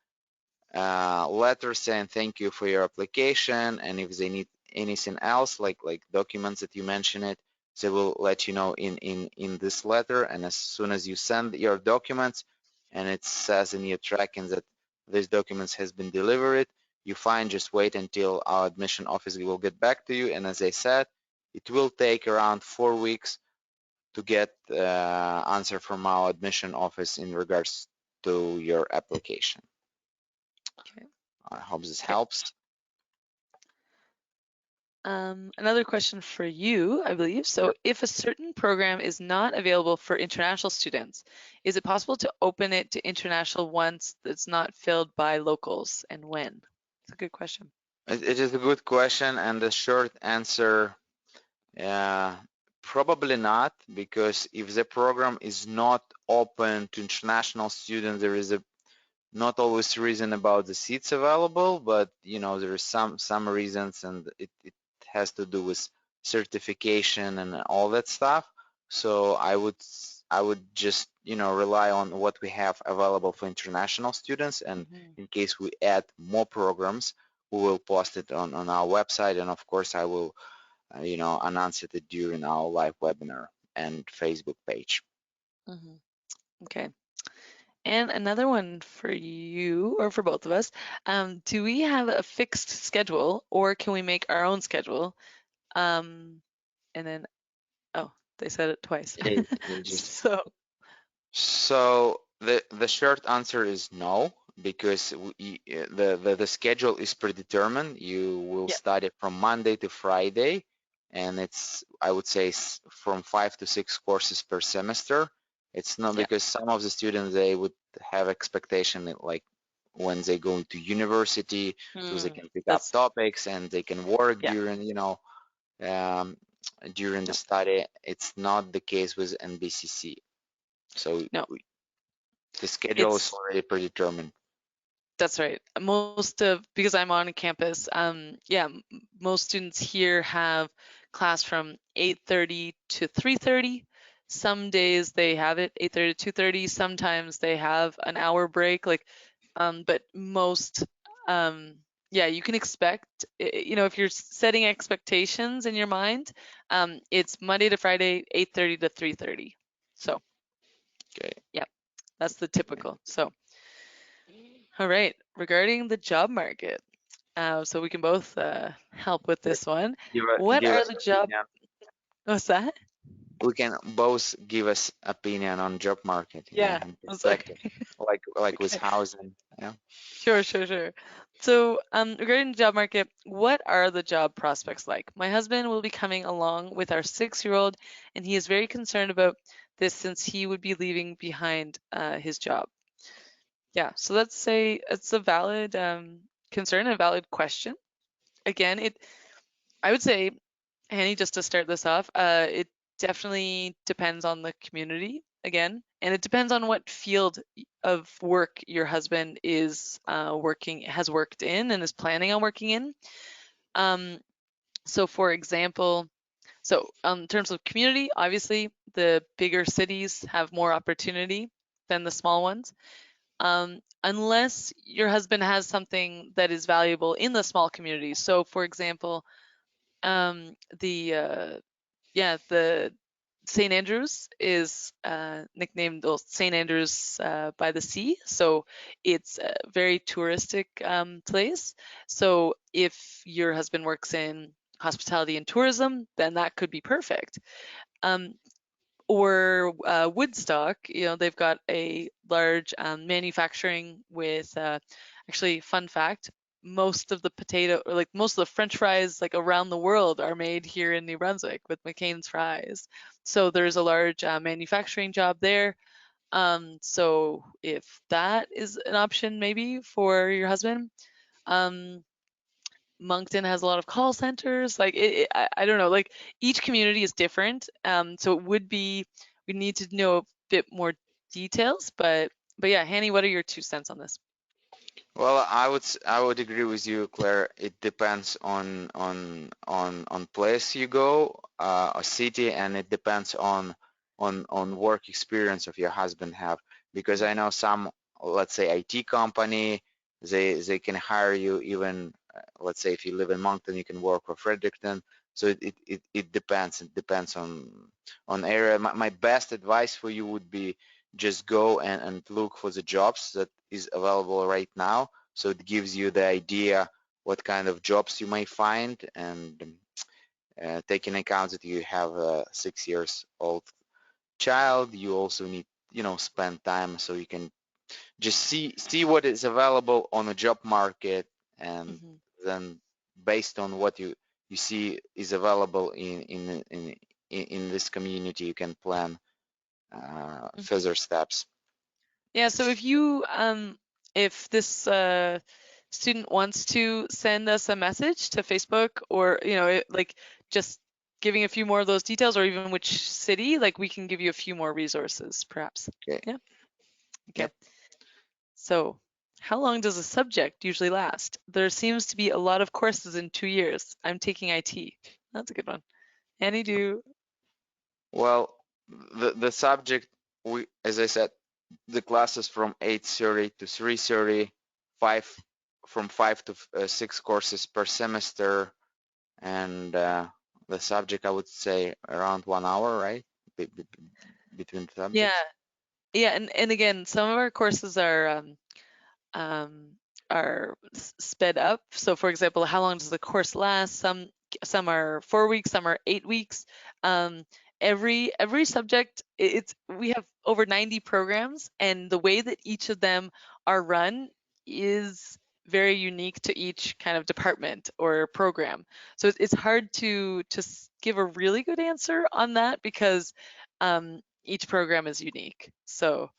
letter saying thank you for your application, and if they need anything else like documents that you mentioned it, they will let you know in this letter. And as soon as you send your documents and it says in your tracking that these documents has been delivered, you fine, just wait until our admission office will get back to you. And as I said, it will take around 4 weeks to get answer from our admission office in regards to your application. Okay. I hope this Okay. helps. Another question for you, I believe. So if a certain program is not available for international students, is it possible to open it to international once that's not filled by locals, and when? It's a good question. It is a good question, and the short answer, probably not, because if the program is not open to international students, there is a not always reason about the seats available, but there is some reasons, and it has to do with certification and all that stuff. So I would just rely on what we have available for international students, and in case we add more programs, we will post it on our website, and of course I will announce it during our live webinar and Facebook page. Okay. And another one for you, or for both of us, do we have a fixed schedule, or can we make our own schedule? And then, oh, they said it twice. So, So the short answer is no, because the schedule is predetermined. You will yeah, study from Monday to Friday, and it's, I would say, from 5 to 6 courses per semester. It's not yeah. because some of the students, they would have expectation that, like, when they go into university, so they can pick up That's, topics and they can work yeah, um, during the no, study. It's not the case with NBCC. So no, the schedule is it's, already predetermined. that's right. Because I'm on campus, yeah, most students here have class from 8:30 to 3:30. Some days they have it 8:30 to 2:30. Sometimes they have an hour break, but most, yeah, you can expect, if you're setting expectations in your mind, it's Monday to Friday, 8:30 to 3:30. So, Okay. yeah, that's the typical. So, all right, regarding the job market, so we can both help with this one. What Give are us the job? opinion. What's that? We can both give us opinion on job market, Yeah, and I was like, perspective, like with okay. housing. Yeah. Sure. So, regarding the job market, what are the job prospects like? My husband will be coming along with our 6-year-old, and he is very concerned about this since he would be leaving behind his job. Yeah, so let's say it's a valid concern, a valid question. Again, I would say, Annie, just to start this off, it definitely depends on the community again, and it depends on what field of work your husband is has worked in and is planning on working in. Um, so, for example, in terms of community, obviously the bigger cities have more opportunity than the small ones. Unless your husband has something that is valuable in the small communities. So, for example, the the St. Andrews is nicknamed St. Andrews by the Sea, so it's a very touristic place. So if your husband works in hospitality and tourism, then that could be perfect. Um, or Woodstock, they've got a large manufacturing with, actually, fun fact, most of the most of the French fries like around the world are made here in New Brunswick with McCain's fries. So there's a large manufacturing job there. So if that is an option maybe for your husband, um, Moncton has a lot of call centers. I don't know. Like each community is different. So we need to know a bit more details. But yeah, Hanny, what are your 2 cents on this? Well, I would agree with you, Claire. It depends on place you go, a city, and it depends on work experience of your husband have. Because I know some, let's say IT company, they can hire you even, let's say if you live in Moncton, you can work for Fredericton. So it depends. It depends on area. My best advice for you would be just go and look for the jobs that is available right now. So it gives you the idea what kind of jobs you may find, and take in account that you have a 6 years old child, you also need, spend time so you can just see what is available on the job market, and Hmm. then based on what you see is available in this community, you can plan Hmm. further steps. Yeah, so if this student wants to send us a message to Facebook, or like just giving a few more of those details, or even which city, like we can give you a few more resources perhaps. Okay. Yeah. Okay. Yep. So how long does a subject usually last? There seems to be a lot of courses in 2 years. I'm taking IT. That's a good one. Annie, do Well, the subject, we, as I said, the classes from 8:30 to 3:30, five from 5 to 6 courses per semester, and the subject I would say around 1 hour, right? Between yeah. subjects. Yeah, and again, some of our courses um, are sped up. So, for example, how long does the course last? Some are 4 weeks, some are 8 weeks. Um, every subject, it's we have over 90 programs, and the way that each of them are run is very unique to each kind of department or program. So it's hard to give a really good answer on that because each program is unique. So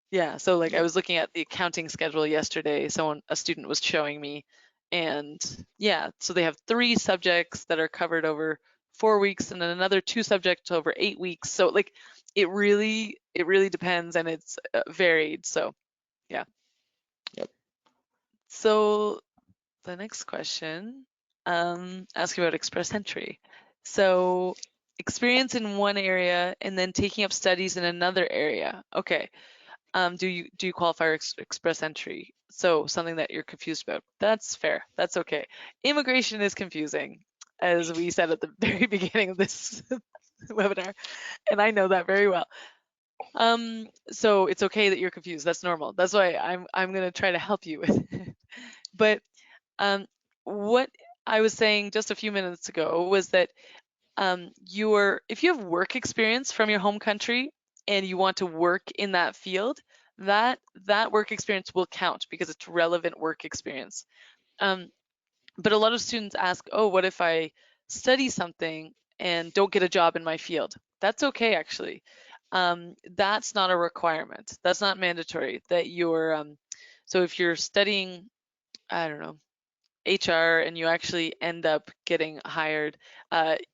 yeah, so like I Yep. was looking at the accounting schedule yesterday, a student was showing me, and yeah, so they have 3 subjects that are covered over 4 weeks, and then another 2 subjects over 8 weeks. So like it really depends, and it's varied. So yeah. Yep. So the next question, asking about express entry. So experience in one area and then taking up studies in another area. Okay. Do you qualify for express entry? So something that you're confused about. That's fair. That's okay. Immigration is confusing, as we said at the very beginning of this webinar, and I know that very well. So it's okay that you're confused. That's normal. That's why I'm gonna try to help you with it. But what I was saying just a few minutes ago was that if you have work experience from your home country and you want to work in that field, that work experience will count because it's relevant work experience. Um, but a lot of students ask, oh, what if I study something and don't get a job in my field? That's okay, actually. That's not a requirement. That's not mandatory. So if you're studying, I don't know, HR and you actually end up getting hired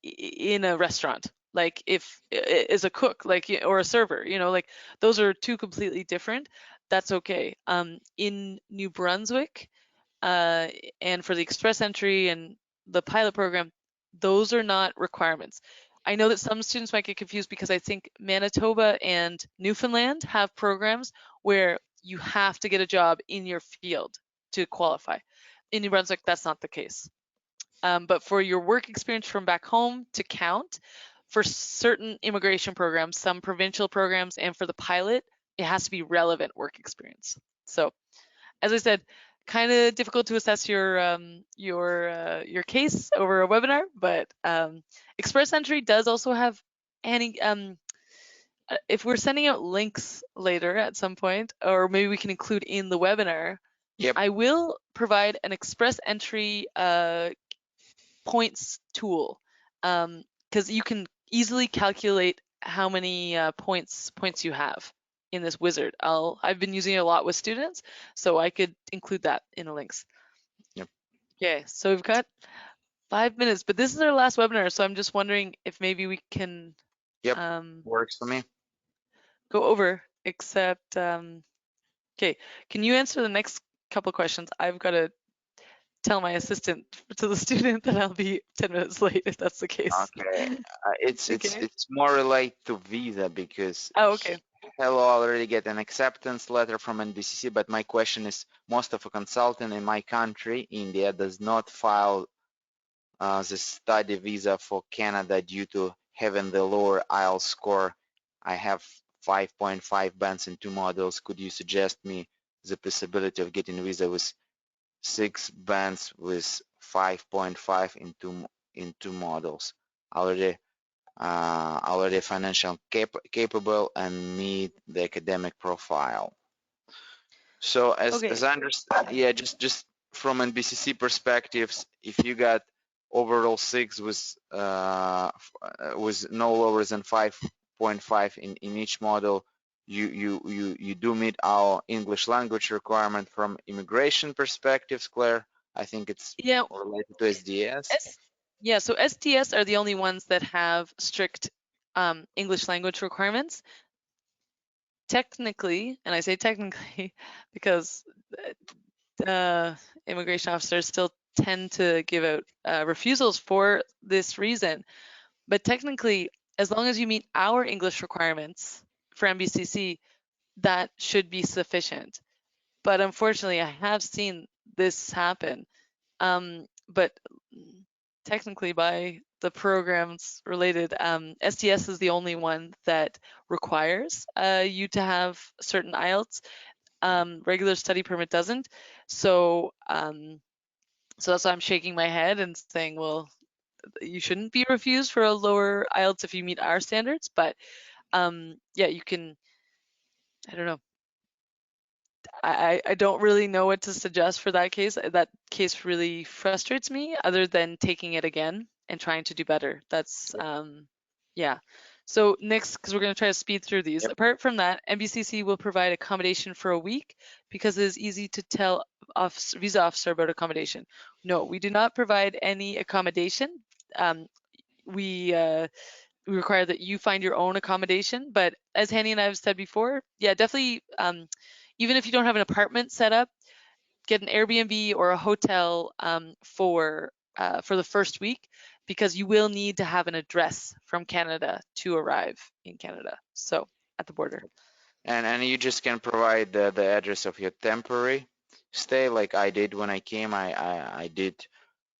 in a restaurant, like if as a cook, like or a server, like those are two completely different. That's okay. In New Brunswick, uh, and for the express entry and the pilot program, those are not requirements. I know that some students might get confused because I think Manitoba and Newfoundland have programs where you have to get a job in your field to qualify. In New Brunswick, that's not the case. But for your work experience from back home to count, for certain immigration programs, some provincial programs, and for the pilot, it has to be relevant work experience. So as I said, kind of difficult to assess your case over a webinar, but Express Entry does also have any if we're sending out links later at some point, or maybe we can include in the webinar, Yep. I will provide an Express Entry points tool because you can easily calculate how many points you have in this wizard. I've been using it a lot with students, so I could include that in the links. Yep. Okay, so we've got 5 minutes, but this is our last webinar, so I'm just wondering if maybe we can Yep. um, Works for me. go over, except, okay, can you answer the next couple questions. I've got to tell my assistant to the student that I'll be 10 minutes late if that's the case. Okay, it's it's Okay. it's more related to visa because Oh, okay. Hello already get an acceptance letter from NBCC, but my question is, most of a consultant in my country, India, does not file the study visa for Canada due to having the lower IELTS score. I have 5.5 bands in two modules. Could you suggest me the possibility of getting visa with 6 bands with 5.5 in two modules? Already financial capable and meet the academic profile. So as Okay. I understand, yeah, just from NBCC perspectives, if you got overall 6 with no lower than 5.5 in each model, you do meet our English language requirement from immigration perspectives, Claire. I think it's Yeah. related to SDS. Yeah. So STS are the only ones that have strict English language requirements. Technically, and I say technically because immigration officers still tend to give out refusals for this reason. But technically, as long as you meet our English requirements for NBCC, that should be sufficient. But unfortunately, I have seen this happen. But technically, by the programs related, STS is the only one that requires you to have certain IELTS. Regular study permit doesn't. So, so that's why I'm shaking my head and saying, well, you shouldn't be refused for a lower IELTS if you meet our standards. But yeah, you can. I don't know. I don't really know what to suggest for that case. That case really frustrates me, other than taking it again and trying to do better. That's yeah. So next, because we're going to try to speed through these. Yep. Apart from that, NBCC will provide accommodation for a week because it is easy to tell visa officer about accommodation. No, we do not provide any accommodation. Um, we require that you find your own accommodation. But as Hanny and I have said before, yeah, definitely, even if you don't have an apartment set up, get an Airbnb or a hotel for the first week, because you will need to have an address from Canada to arrive in Canada. So at the border. And you just can provide the address of your temporary stay, like I did when I came. I did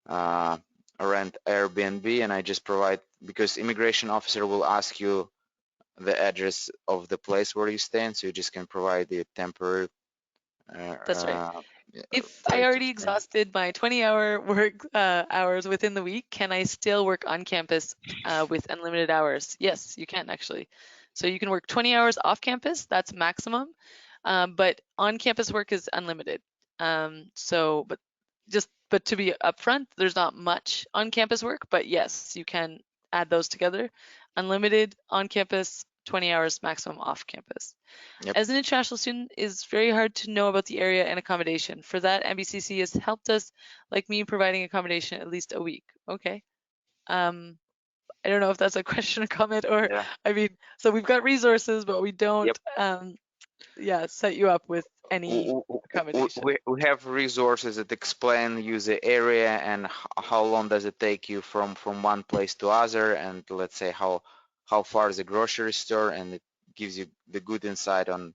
uh, rent Airbnb, and I just provide, because immigration officer will ask you the address of the place where you stay, and so you just can provide the temporary uh, That's right. uh, If I place of already stay. exhausted my 20-hour work hours within the week, can I still work on campus with unlimited hours? Yes, you can actually. So you can work 20 hours off campus, that's maximum, but on campus work is unlimited. But to be upfront, there's not much on campus work, but yes, you can add those together. Unlimited on campus, 20 hours maximum off campus. Yep. As an international student, it's very hard to know about the area and accommodation. For that, NBCC has helped us, like me, providing accommodation at least a week. Okay. Um, I don't know if that's a question or comment, or, Yeah. I mean, so we've got resources, but we don't, Yep. yeah, set you up with any accommodation. We have resources that explain you the area and how long does it take you from one place to other, and let's say how far is the grocery store, and it gives you the good insight on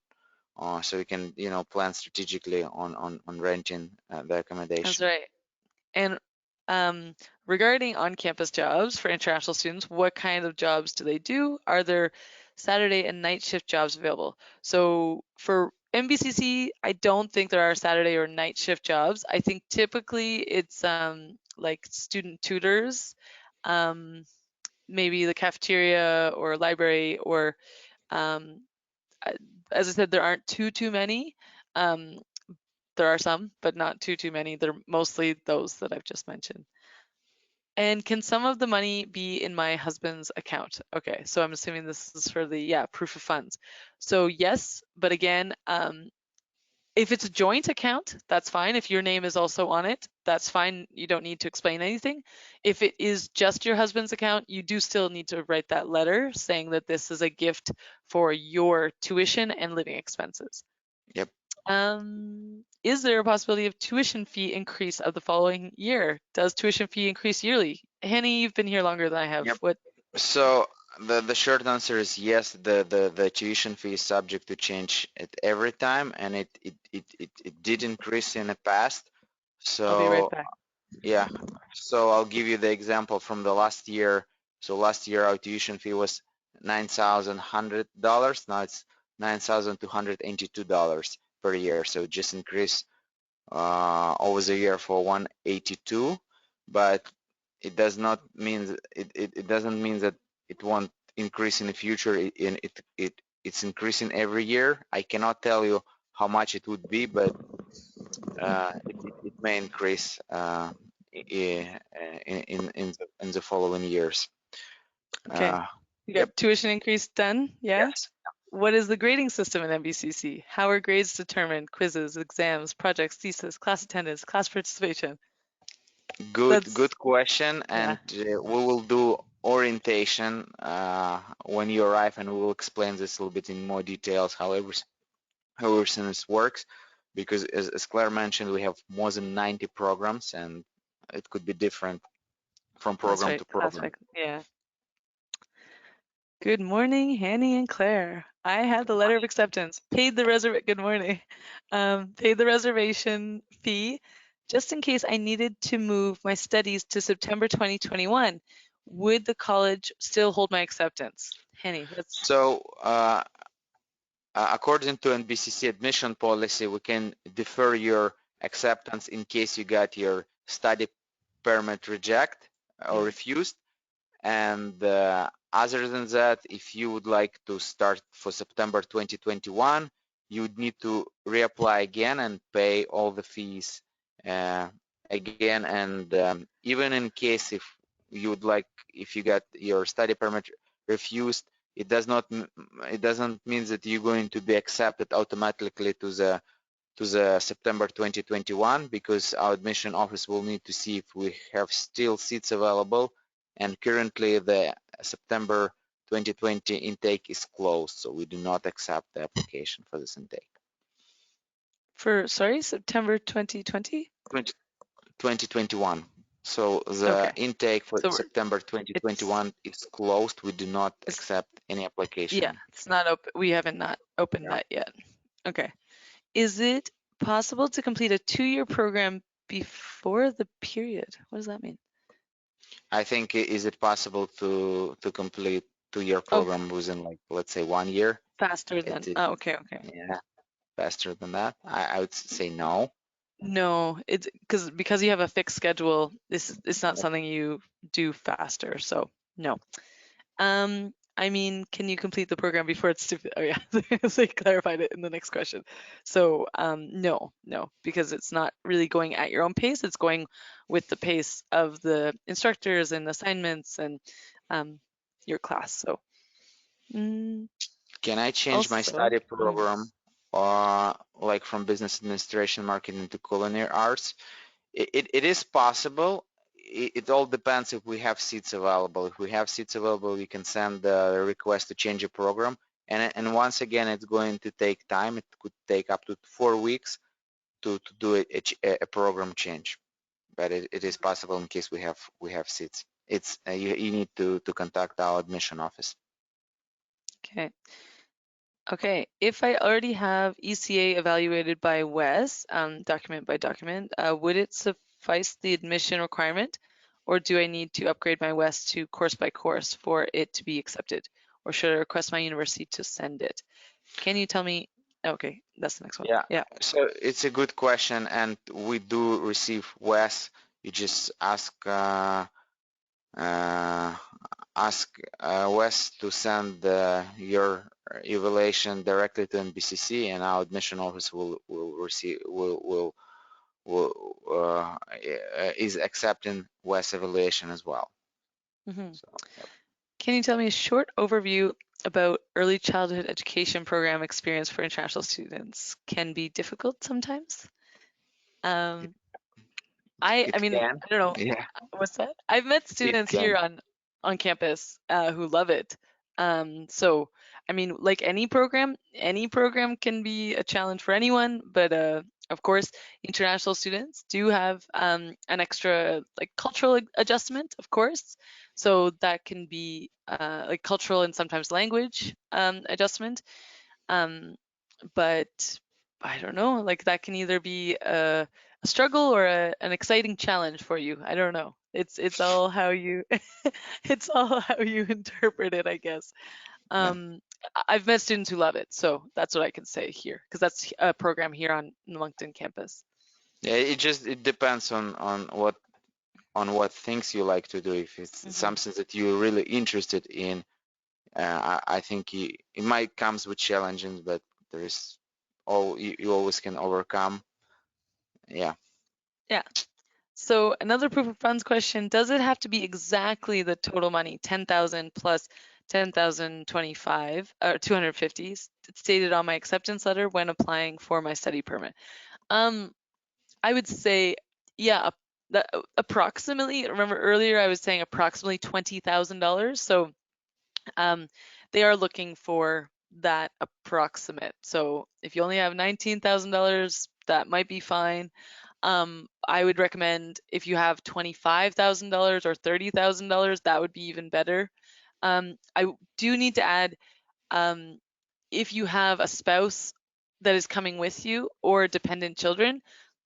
so you can plan strategically on renting the That's accommodation. right. And regarding on-campus jobs for international students, what kind of jobs do they do? Are there Saturday and night shift jobs available? So for NBCC, I don't think there are Saturday or night shift jobs. I think typically it's like student tutors, um, maybe the cafeteria or library, or um, as I said, there aren't too many. Um, there are some, but not too many. They're mostly those that I've just mentioned. And can some of the money be in my husband's account? Okay, so I'm assuming this is for the, yeah, proof of funds. So yes, but again, if it's a joint account, that's fine. If your name is also on it, that's fine. You don't need to explain anything. If it is just your husband's account, you do still need to write that letter saying that this is a gift for your tuition and living expenses. Yep. is there a possibility of tuition fee increase of the following year? Does tuition fee increase yearly? Henny, you've been here longer than I have. Yep. What? So the short answer is yes. The tuition fee is subject to change at every time, and it did increase in the past. I'll be right So back. yeah. So I'll give you the example from the last year. So last year our tuition fee was $9,100. Now it's $9,282 per year. So it just increased over the year for 182, but it does not mean it doesn't mean that it won't increase in the future. It's increasing every year. I cannot tell you how much it would be, but it may increase in the following years. Okay. You Yep. got tuition increase done? Yeah. Yes. What is the grading system in NBCC? How are grades determined? Quizzes, exams, projects, thesis, class attendance, class participation? That's, Good question. yeah. And we will do orientation when you arrive, and we will explain this a little bit in more details how everything this works. Because as Claire mentioned, we have more than 90 programs, and it could be different from That's program right. to Class program. rec. Yeah. Good morning, Hanny and Claire. I had the letter of acceptance, paid the good morning, paid the reservation fee just in case I needed to move my studies to September 2021. Would the college still hold my acceptance? Henny, that's So according to NBCC admission policy, we can defer your acceptance in case you got your study permit rejected or refused. And other than that, if you would like to start for September 2021, you would need to reapply again and pay all the fees again. And even in case if you would like, if you got your study permit refused, it doesn't mean that you're going to be accepted automatically to the September 2021, because our admission office will need to see if we have still seats available, and currently the September 2020 intake is closed, so we do not accept the application for this intake. for, sorry, September 2020? 2021. So the Okay. intake for So September it's, 2021 is closed. We do not it's, accept any yeah, application. it's not open. We haven't not opened Yeah. that yet. Okay. Is it possible to complete a 2-year program before the period? What does that mean? I think is it possible to complete 2-year Oh, program within, like, let's say 1 year? faster It than, is, oh, okay, okay. yeah, faster than that. I would say no. No, it's because you have a fixed schedule, it's not Yep. something you do faster, so no. I mean, can you complete the program before it's stupid? Oh yeah, so you clarified it in the next question. So no, because it's not really going at your own pace. It's going with the pace of the instructors and assignments and your class. So Can I change my also, study program, like from business administration, marketing to culinary arts? It is possible. It all depends if we have seats available. If we have seats available, you can send a request to change a program. And once again, it's going to take time. It could take up to 4 weeks to do a program change. But it is possible in case we have seats. It's you need to contact our admission office. okay. Okay, if I already have ECA evaluated by Wes, document by document, would it suffice the admission requirement, or do I need to upgrade my Wes to course by course for it to be accepted, or should I request my university to send it? Can you tell me? Okay, that's the next one. Yeah, Yeah. so it's a good question, and we do receive Wes. You just uh, Wes to send your evaluation directly to NBCC, and our admission office will receive will is accepting Wes evaluation as well. hmm So, yep. Can you tell me a short overview about early childhood education program experience for international students? Can be difficult sometimes. it, Um, I it mean, can, I don't know. yeah, What's that? I've met it students here can. on campus who love it. So I mean, like any program can be a challenge for anyone, but of course, international students do have an extra like cultural adjustment, of course. So that can be like cultural and sometimes language adjustment. Um, but I don't know, like that can either be a struggle or an exciting challenge for you. I don't know. It's all how you it's all how you interpret it, I guess. Yeah. I've met students who love it, so that's what I can say here, because that's a program here on the Moncton campus. Yeah, it depends on what things you like to do. If it's Hmm. something that you're really interested in, I think it might comes with challenges, but there is you always can overcome. Yeah. Yeah. So another proof of funds question, does it have to be exactly the total money, 10,000 plus 10,025 or 250 stated on my acceptance letter when applying for my study permit? Um, I would say, yeah, approximately. Remember earlier I was saying approximately $20,000. So um, they are looking for that approximate. So if you only have $19,000, that might be fine. I would recommend if you have $25,000 or $30,000, that would be even better. I do need to add, um, if you have a spouse that is coming with you or dependent children,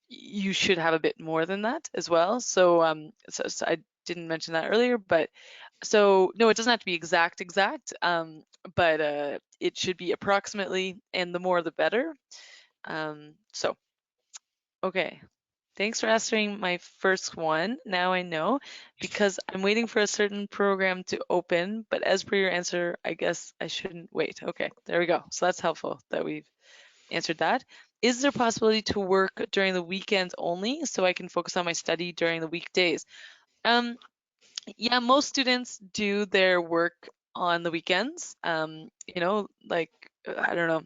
you should have a bit more than that as well. So I didn't mention that earlier, but so no, it doesn't have to be exact, but it should be approximately, and the more the better. So okay, thanks for answering my first one. Now I know, because I'm waiting for a certain program to open, but as per your answer, I guess I shouldn't wait. Okay, there we go. So that's helpful that we've answered that. Is there possibility to work during the weekends only so I can focus on my study during the weekdays? Um, yeah, most students do their work on the weekends. Like I don't know,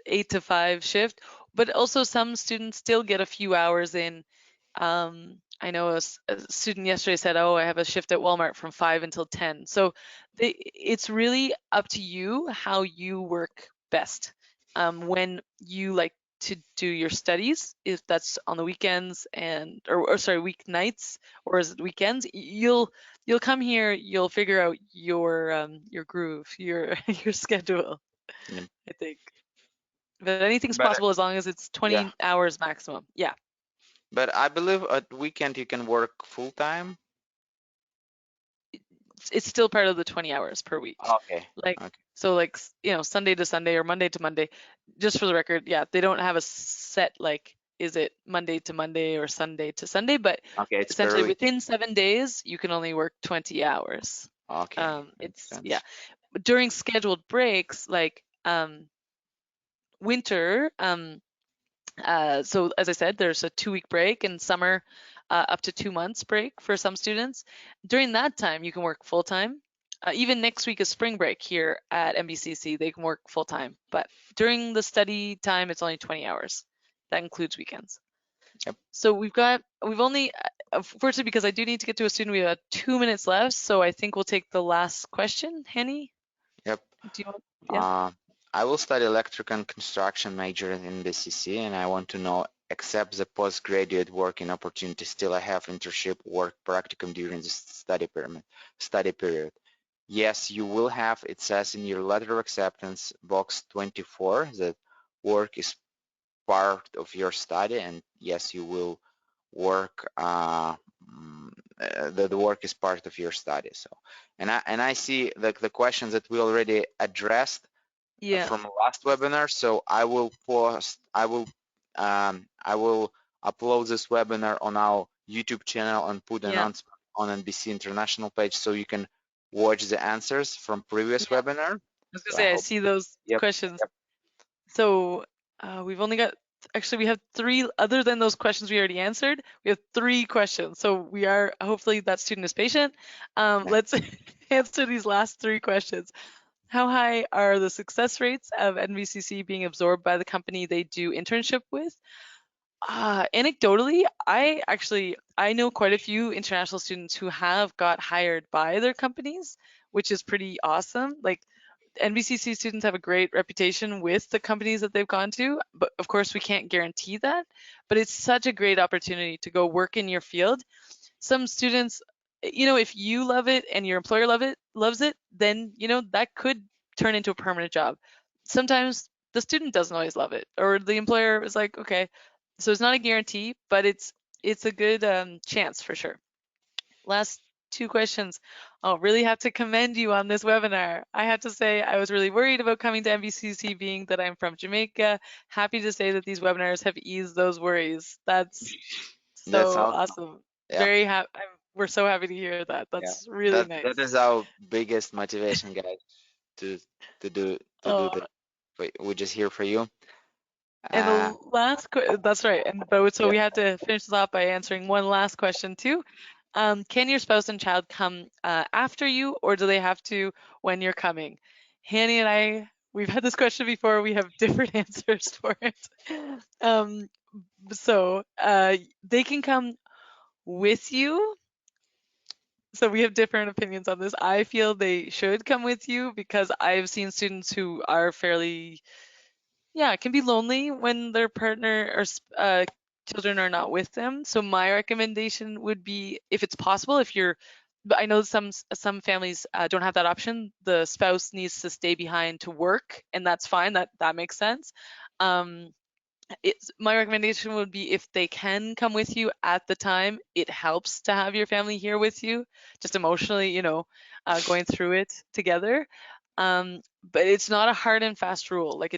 8 to 5 shift, but also some students still get a few hours in. I know a student yesterday said, "Oh, I have a shift at Walmart from 5 until 10." So it's really up to you how you work best. When you like to do your studies, if that's on the weekends or sorry, weeknights or is it weekends, you'll come here, you'll figure out your groove, your your schedule, Yeah. I think. But anything's But possible as long as it's yeah, 20 hours maximum. Yeah. but I believe at weekend you can work full time. It's still part of the 20 hours per week. Okay. Like, Okay. so like, Sunday to Sunday or Monday to Monday, just for the record, yeah, they don't have a set, like, is it Monday to Monday or Sunday to Sunday, but Okay, it's per essentially week. within 7 days, you can only work 20 hours. Okay, makes It's, yeah, sense. during scheduled breaks, like, winter, so as I said, there's a 2 week break and summer, up to 2 months break for some students. During that time, you can work full time. Even next week is spring break here at NBCC. They can work full time, but during the study time, it's only 20 hours. That includes weekends. Yep. So we've only, unfortunately, because I do need to get to a student, we have 2 minutes left. So I think we'll take the last question. Henny, Yep. do you want? Yeah. Uh, I will study electrical and construction major in NBCC, and I want to know, except the postgraduate working opportunity, still I have internship work practicum during the study period. Yes, you will have, it says in your letter of acceptance, box 24, that work is part of your study, and yes, you will work, the work is part of your study. So, and I see the questions that we already addressed Yeah. from last webinar. So I will upload this webinar on our YouTube channel and put an Yeah. announcement on NBC International page so you can watch the answers from previous Yeah. I webinar. was gonna So I say I hope. see those Yep. questions. Yep. So we've only got, actually, we have three, other than those questions we already answered, we have three questions. So we are, hopefully that student is patient. Yeah. Let's answer these last three questions. How high are the success rates of NVCC being absorbed by the company they do internship with? Anecdotally, I know quite a few international students who have got hired by their companies, which is pretty awesome. Like NBCC students have a great reputation with the companies that they've gone to, but of course we can't guarantee that. But it's such a great opportunity to go work in your field. Some students, if you love it and your employer loves it, then that could turn into a permanent job. Sometimes the student doesn't always love it, or the employer is like, okay. So it's not a guarantee, but it's a good chance for sure. Last two questions. I'll really have to commend you on this webinar. I have to say I was really worried about coming to NBCC, being that I'm from Jamaica. Happy to say that these webinars have eased those worries. That's That's so awesome. awesome. Yeah, Very happy. We're so happy to hear that. yeah. That's really That nice. is our biggest motivation, guys, to to do Oh, that. We're just here for you. and Uh, that's right. So yeah. we had to finish this off by answering one last question too. Can your spouse and child come after you, or do they have to when you're coming? Hanny and I, we've had this question before. We have different answers for it. Um, so they can come with you. So we have different opinions on this. I feel they should come with you because I've seen students who are fairly, yeah, it can be lonely when their partner or children are not with them. So my recommendation would be, if it's possible, but I know some families don't have that option. The spouse needs to stay behind to work, and that's fine. That makes sense. Um, my recommendation would be, if they can come with you at the time, it helps to have your family here with you, just emotionally, going through it together. But it's not a hard and fast rule. Like,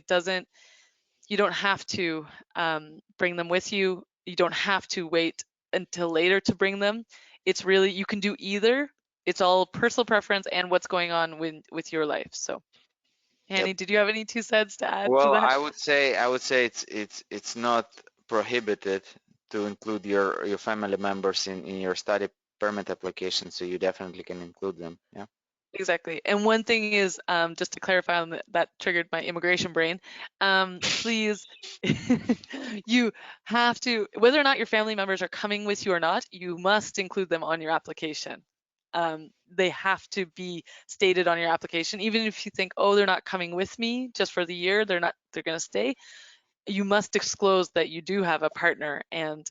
you don't have to bring them with you. You don't have to wait until later to bring them. It's really, you can do either. It's all personal preference and what's going on with your life. So, Yep. Annie, did you have any 2 cents to add to Well, that? I would say it's not prohibited to include your family members in your study permit application, so you definitely can include them. Yeah. Exactly. And one thing is, just to clarify on that triggered my immigration brain. Please, you have to, whether or not your family members are coming with you or not, you must include them on your application. They have to be stated on your application. Even if you think, oh, they're not coming with me just for the year, they're going to stay. You must disclose that you do have a partner and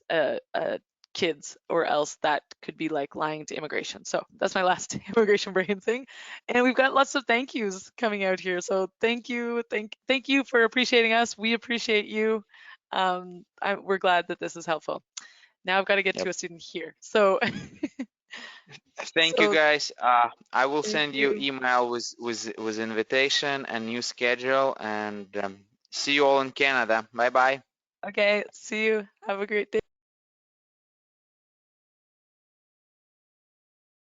kids, or else that could be like lying to immigration. So that's my last immigration brain thing. And we've got lots of thank yous coming out here. So thank you, thank you for appreciating us. We appreciate you. We're glad that this is helpful. Now I've got to get Yep. to a student here. So Thank you, so guys. I will thank send you you. email with invitation and new schedule, and see you all in Canada. Bye bye. Okay, see you. Have a great day.